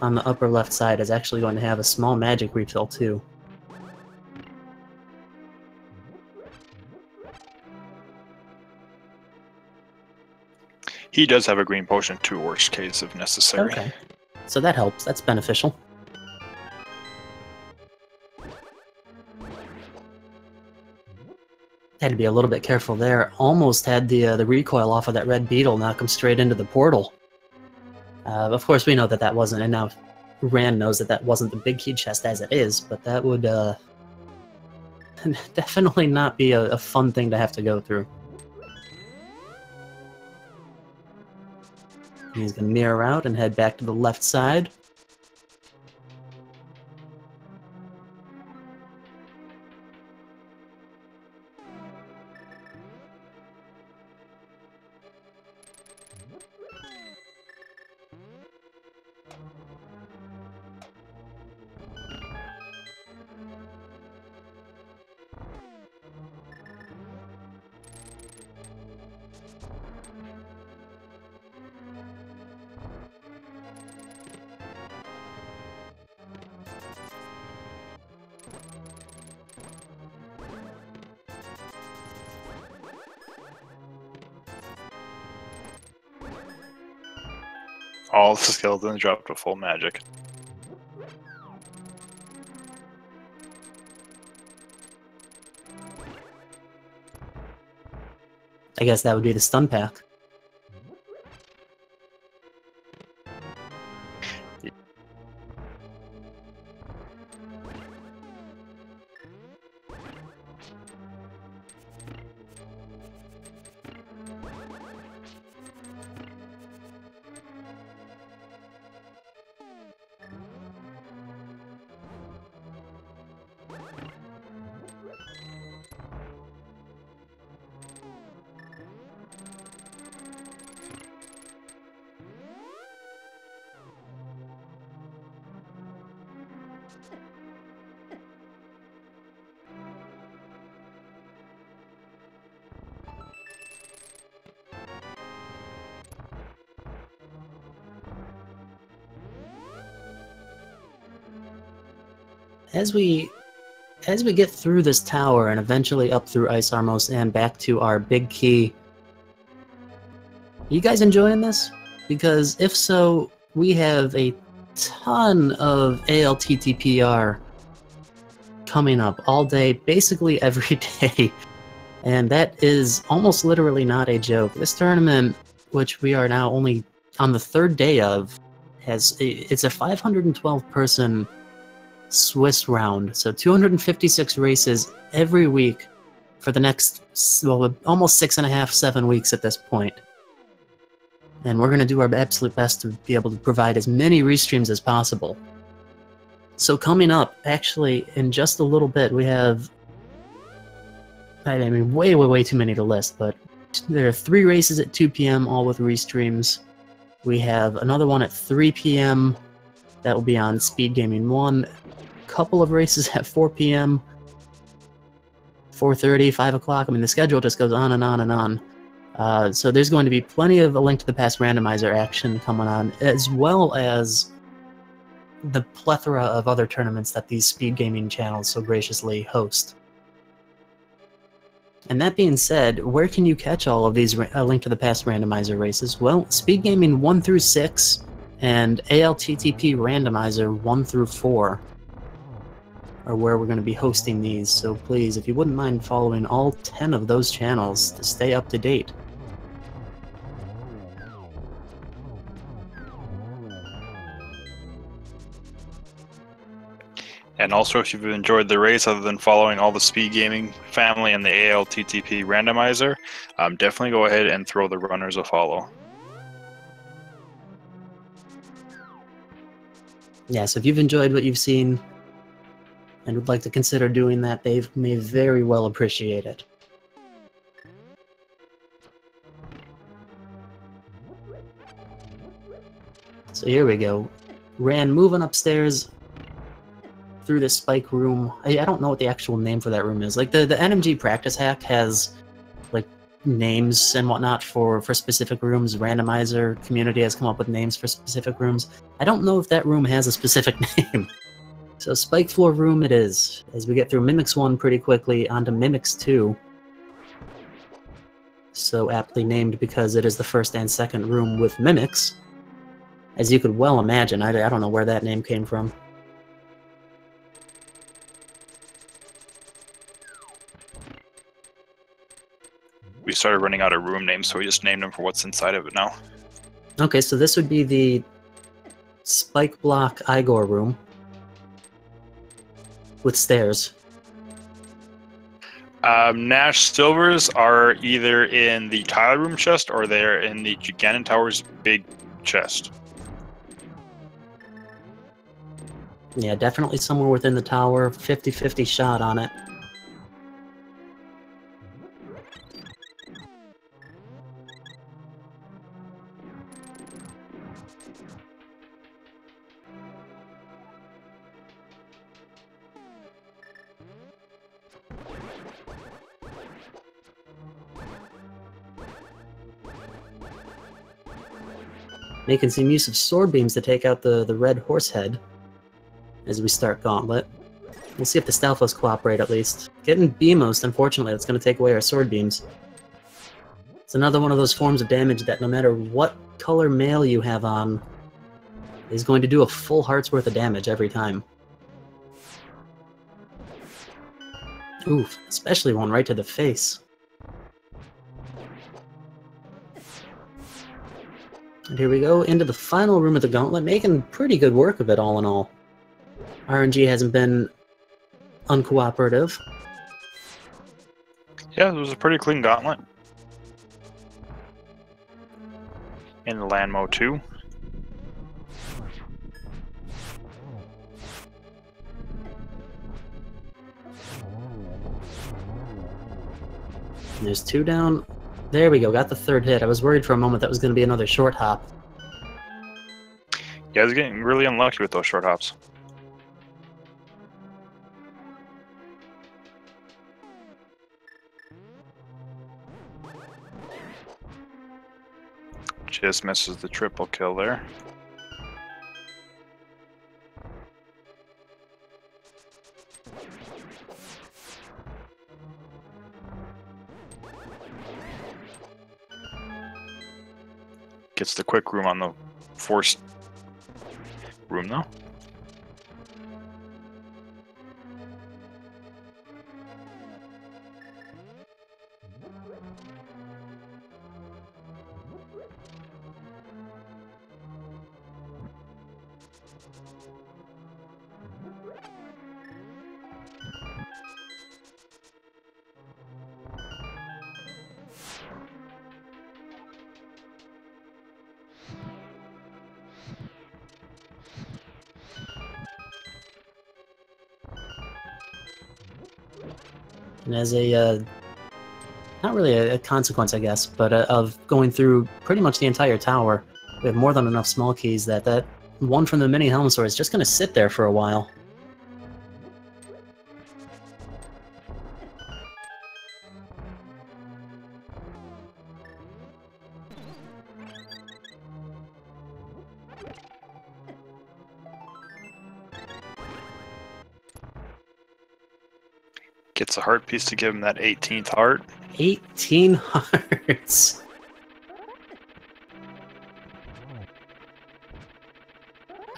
on the upper left side is actually going to have a small magic refill, too. He does have a green potion too, worst case if necessary. Okay. So that helps. That's beneficial. Had to be a little bit careful there. Almost had the recoil off of that red beetle knock him straight into the portal. Of course, we know that that wasn't, and now Ran knows that that wasn't the big key chest as it is, but that would definitely not be a fun thing to have to go through. He's going to mirror out and head back to the left side. All the skeletons dropped to full magic. I guess that would be the stun pack. as we get through this tower and eventually up through Ice Armos and back to our big key, you guys enjoying this? Because if so, we have a ton of ALTTPR coming up all day, basically every day. And that is almost literally not a joke. This tournament, which we are now only on the third day of, it's a 512-person Swiss round. So 256 races every week for the next, well, almost 6.5, 7 weeks at this point. And we're going to do our absolute best to be able to provide as many restreams as possible. So coming up, actually, in just a little bit, we have, I mean, way too many to list, but there are 3 races at 2 p.m., all with restreams. We have another one at 3 p.m. that will be on Speed Gaming 1. A couple of races at 4 p.m., 4:30, 5 o'clock. I mean, the schedule just goes on and on and on. So there's going to be plenty of A Link to the Past randomizer action coming on, as well as the plethora of other tournaments that these speed gaming channels so graciously host. And that being said, where can you catch all of these A Link to the Past randomizer races? Well, Speed Gaming 1 through 6 and ALTTP Randomizer 1 through 4 are where we're going to be hosting these. So please, if you wouldn't mind following all 10 of those channels to stay up to date. And also, if you've enjoyed the race, other than following all the Speed Gaming family and the ALTTP randomizer, definitely go ahead and throw the runners a follow. Yeah, so if you've enjoyed what you've seen and would like to consider doing that, they may very well appreciate it. So here we go. Ran moving upstairs through this spike room. I don't know what the actual name for that room is. Like the NMG practice hack has like names and whatnot for specific rooms. Randomizer community has come up with names for specific rooms. I don't know if that room has a specific name. So spike floor room it is. As we get through Mimics 1 pretty quickly, onto Mimics 2. So aptly named because it is the first and second room with Mimics. As you could well imagine, I don't know where that name came from. We started running out of room names, so we just named them for what's inside of it now. Okay, so this would be the Spike Block Igor room. With stairs. Nash Silvers are either in the Tile Room chest or they're in the Ganon Tower's big chest. Yeah, definitely somewhere within the tower. 50-50 shot on it. Making some use of sword beams to take out the red horse head as we start Gauntlet. We'll see if the Stalfos cooperate at least. Getting Beamos, unfortunately, that's going to take away our sword beams. It's another one of those forms of damage that no matter what color mail you have on, is going to do a full heart's worth of damage every time. Oof, especially one right to the face. And here we go, into the final room of the Gauntlet, making pretty good work of it all in all. RNG hasn't been uncooperative. Yeah, it was a pretty clean Gauntlet. In the land mode 2. And there's 2 down. There we go, got the 3rd hit. I was worried for a moment that was going to be another short hop. Yeah, I was getting really unlucky with those short hops. Just misses the triple kill there. Gets the quick room on the forced room though. And as a, not really a consequence, I guess, but of going through pretty much the entire tower, we have more than enough small keys that one from the mini helm sword is just going to sit there for a while. Gets a heart piece to give him that 18th heart. 18 hearts.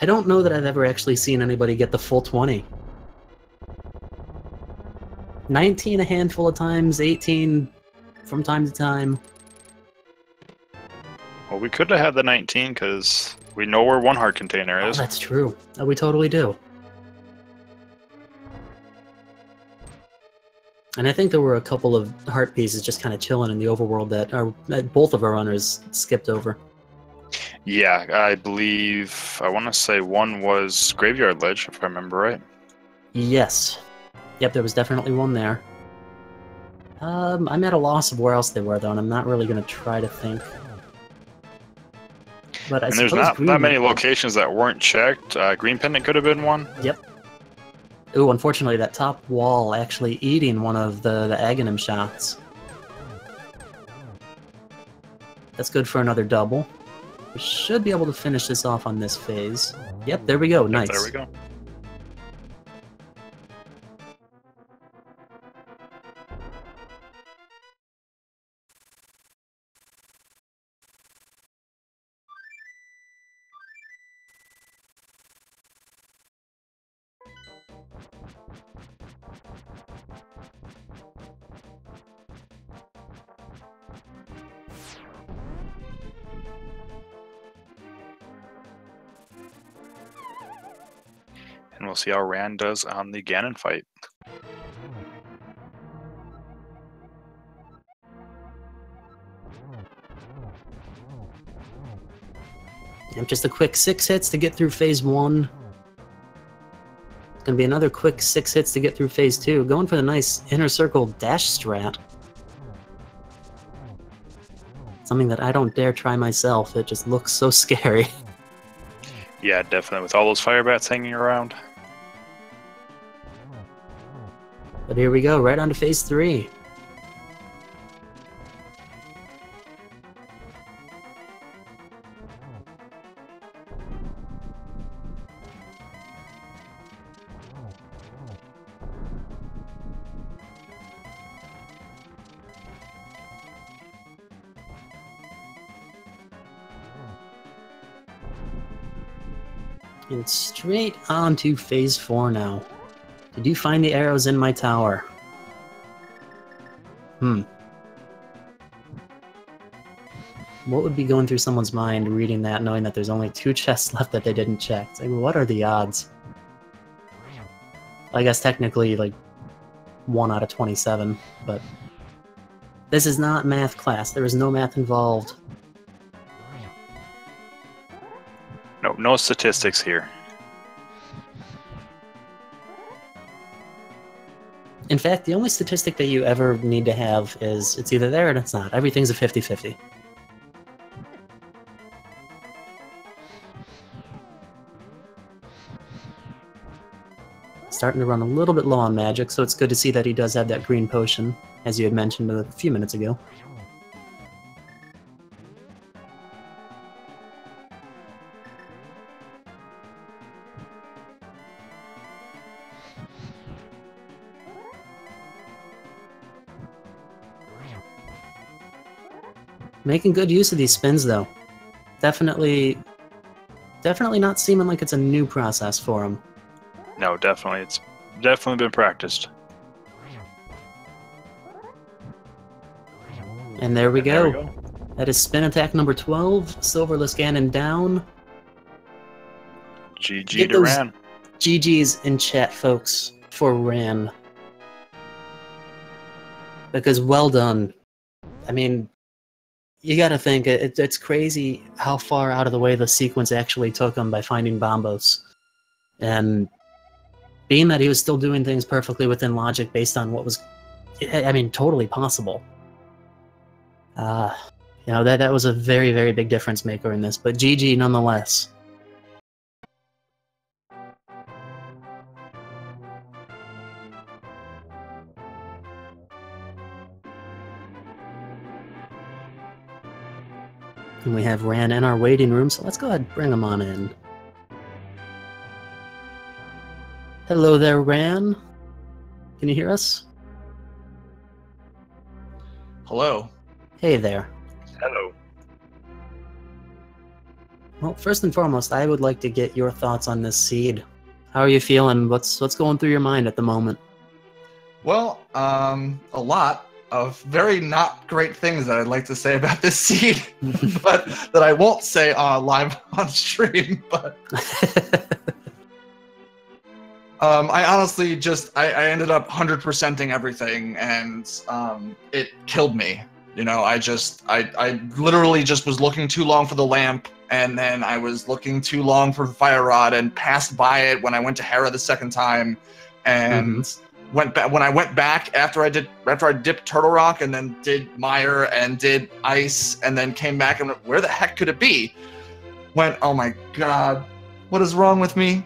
I don't know that I've ever actually seen anybody get the full 20. 19 a handful of times, 18 from time to time. Well, we could have had the 19 because we know where one heart container is. Oh, that's true. We totally do. And I think there were a couple of heart pieces just kind of chilling in the overworld that both of our runners skipped over. Yeah, I believe, I want to say one was Graveyard Ledge, if I remember right. Yes. Yep, there was definitely one there. I'm at a loss of where else they were, though, and I'm not really going to try to think. But and there's not that many locations that weren't checked. Green Pendant could have been one. Yep. Ooh, unfortunately, that top wall actually eating one of the Aghanim shots. That's good for another double. We should be able to finish this off on this phase. Yep, there we go. Nice. There we go. And we'll see how Rand does on the Ganon fight. And just a quick 6 hits to get through phase 1. It's going to be another quick 6 hits to get through phase 2. Going for the nice inner circle dash strat. Something that I don't dare try myself. It just looks so scary. Yeah, definitely. With all those fire bats hanging around. But here we go, right on to phase 3. And straight on to phase 4 now. Did you find the arrows in my tower? What would be going through someone's mind reading that, knowing that there's only 2 chests left that they didn't check? It's like, what are the odds? I guess technically, like, 1 out of 27, but... This is not math class. There is no math involved. No, no statistics here. In fact, the only statistic that you ever need to have is it's either there or it's not. Everything's a 50-50. Starting to run a little bit low on magic, so it's good to see that he does have that green potion, as you had mentioned a few minutes ago. Making good use of these spins, though. Definitely not seeming like it's a new process for him. No, definitely. It's definitely been practiced. And there we go. That is spin attack number 12. Silverless Ganon down. GG to Ran. GG's in chat, folks, for Ran. Because well done. I mean, you gotta think, it's crazy how far out of the way the sequence actually took him by finding Bombos. And being that he was still doing things perfectly within logic based on what was, I mean, totally possible. You know, that was a very, very big difference maker in this, but GG nonetheless. And we have Ran in our waiting room, so let's go ahead and bring him on in. Hello there, Ran. Can you hear us? Hello. Hey there. Hello. Well, first and foremost, I would like to get your thoughts on this seed. How are you feeling? What's going through your mind at the moment? Well, a lot of very not great things that I'd like to say about this seed, but that I won't say live on stream. But I honestly just I ended up 100%ing everything, and it killed me. You know, I literally just was looking too long for the lamp, and then I was looking too long for the fire rod, and passed by it when I went to Hera the second time, and went back when I went back after I dipped Turtle Rock, and then did Mire and did Ice, and then came back and went, where the heck could it be? Went, oh my god, what is wrong with me?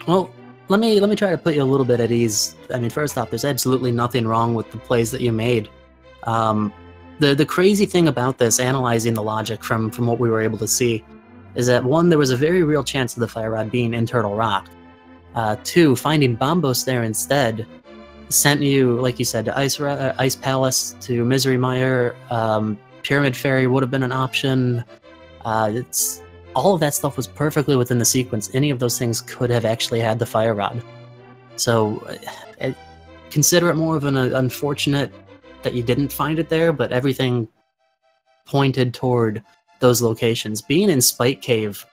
Well, let me try to put you a little bit at ease. I mean, first off, there's absolutely nothing wrong with the plays that you made. The crazy thing about this, analyzing the logic from what we were able to see, is that one, there was a very real chance of the fire rod being in Turtle Rock. Two, finding Bombos there instead sent you, like you said, to Ice Palace, to Misery Mire. Pyramid Fairy would have been an option. All of that stuff was perfectly within the sequence. Any of those things could have actually had the fire rod. So consider it more of an unfortunate that you didn't find it there, but everything pointed toward those locations. Being in Spike Cave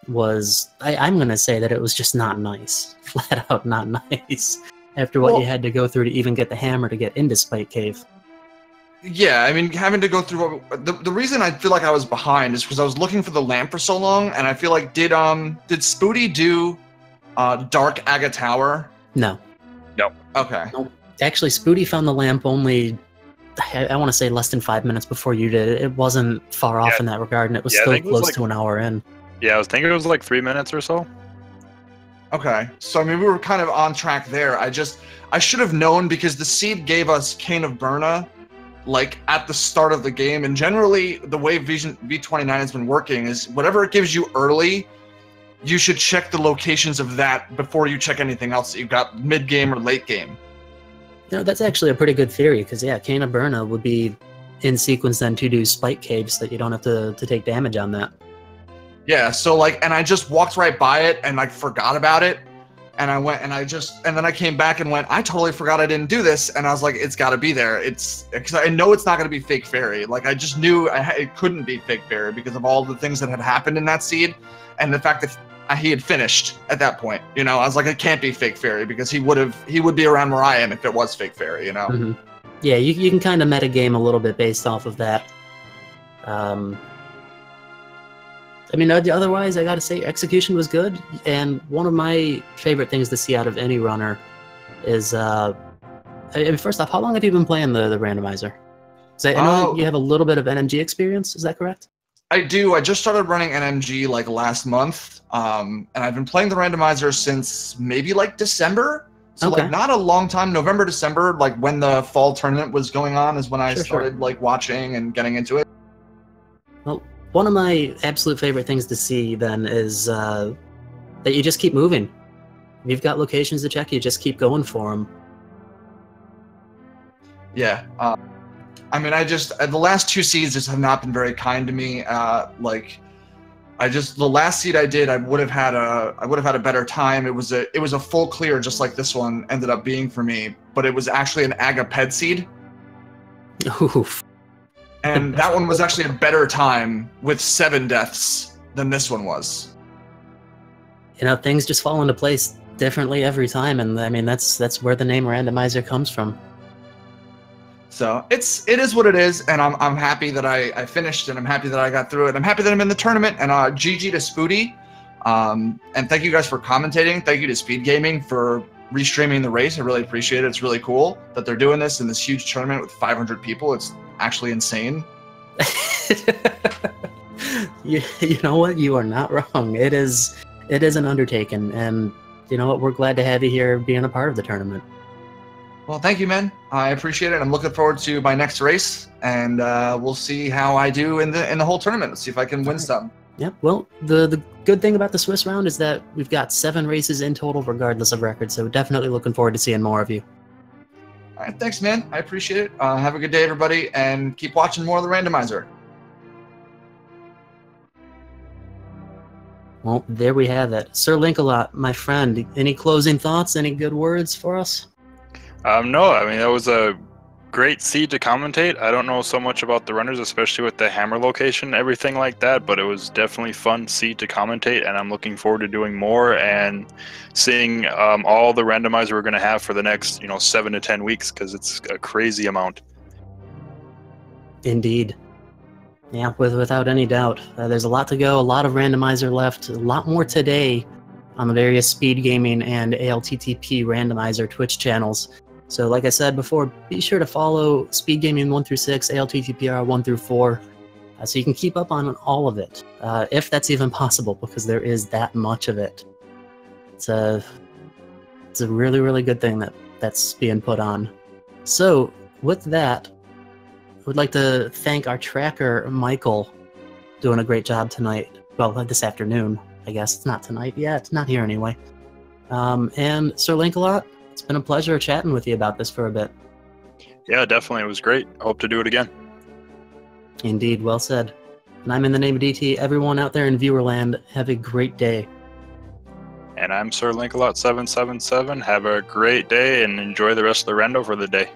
was, I'm going to say that it was just not nice. Flat out not nice. After what you had to go through to even get the hammer to get into Spike Cave. Yeah, I mean, having to go through the reason I feel like I was behind is because I was looking for the lamp for so long, and I feel like did Spooty do Dark Aga Tower? No. No. Okay. Nope. Actually, Spooty found the lamp only, I want to say, less than 5 minutes before you did. It wasn't far off in that regard, and it was still close to an hour in. Yeah, I was thinking it was like 3 minutes or so. Okay, so I mean, we were kind of on track there. I should have known, because the seed gave us Cane of Burna, like at the start of the game, and generally the way V29 has been working is whatever it gives you early, you should check the locations of that before you check anything else that you've got mid-game or late game. You know, that's actually a pretty good theory, because yeah, Cane of Burna would be in sequence then to do Spike Caves, so that you don't have to take damage on that. Yeah, so like, and I just walked right by it and like forgot about it, and I went and then I came back and went, I totally forgot I didn't do this, and I was like, it's got to be there. It's because I know it's not going to be Fake Fairy. Like, I just knew it couldn't be Fake Fairy because of all the things that had happened in that seed, and the fact that he had finished at that point. You know, I was like, it can't be Fake Fairy because he would be around where I am if it was Fake Fairy. You know. Yeah, you can kind of metagame a little bit based off of that. I mean, otherwise, I gotta say, execution was good, and one of my favorite things to see out of any runner is, first off, how long have you been playing the randomizer? I know you have a little bit of NMG experience, is that correct? I do. I just started running NMG like last month, and I've been playing the randomizer since maybe like December. So like not a long time, November, December, like when the fall tournament was going on is when I started like watching and getting into it. Well, one of my absolute favorite things to see then is that you just keep moving. If you've got locations to check, you just keep going for them. Yeah. I mean, the last 2 seeds just have not been very kind to me. Like, the last seed I did, I would have had a better time. It was a full clear, just like this one ended up being for me, but it was actually an Agaped seed. Oof. And that one was actually a better time with 7 deaths than this one was. You know, things just fall into place differently every time, and I mean that's where the name Randomizer comes from. So it is what it is, and I'm happy that I finished, and I'm happy that I got through it. I'm happy that I'm in the tournament, and GG to Spooty, and thank you guys for commentating. Thank you to Speed Gaming for restreaming the race. I really appreciate it. It's really cool that they're doing this in this huge tournament with 500 people. It's actually insane. you know what? You are not wrong. It is an undertaking, and you know what? We're glad to have you here being a part of the tournament. Well, thank you, man. I appreciate it. I'm looking forward to my next race, and we'll see how I do in the whole tournament. Let's see if I can win some. Yep. Well, the good thing about the Swiss round is that we've got 7 races in total, regardless of record. So definitely looking forward to seeing more of you. All right, thanks, man. I appreciate it. Have a good day, everybody, and keep watching more of the Randomizer. Well, there we have it. Sir Linkalot, my friend, any closing thoughts, any good words for us? No, I mean, that was a great seed to commentate. I don't know so much about the runners, especially with the hammer location, everything like that, but it was definitely fun seed to commentate, and I'm looking forward to doing more and seeing all the randomizer we're going to have for the next, 7 to 10 weeks, because it's a crazy amount. Indeed. Yeah, without any doubt. There's a lot to go, a lot of randomizer left, a lot more today on the various Speed Gaming and ALTTP randomizer Twitch channels. So like I said before, be sure to follow Speed Gaming 1 through 6, ALTTPR 1 through 4, so you can keep up on all of it, if that's even possible, because there is that much of it. It's a really, really good thing that's being put on. So with that, I would like to thank our tracker, Michael, doing a great job tonight. Well, this afternoon, I guess. It's not tonight. Yeah, it's not here anyway. And Sir Linkalot, it's been a pleasure chatting with you about this for a bit. Yeah, definitely. It was great. I hope to do it again. Indeed, well said. And I'm in the name of DT. Everyone out there in Viewerland, have a great day. And I'm Sir Linkalot777. Have a great day and enjoy the rest of the rando for the day.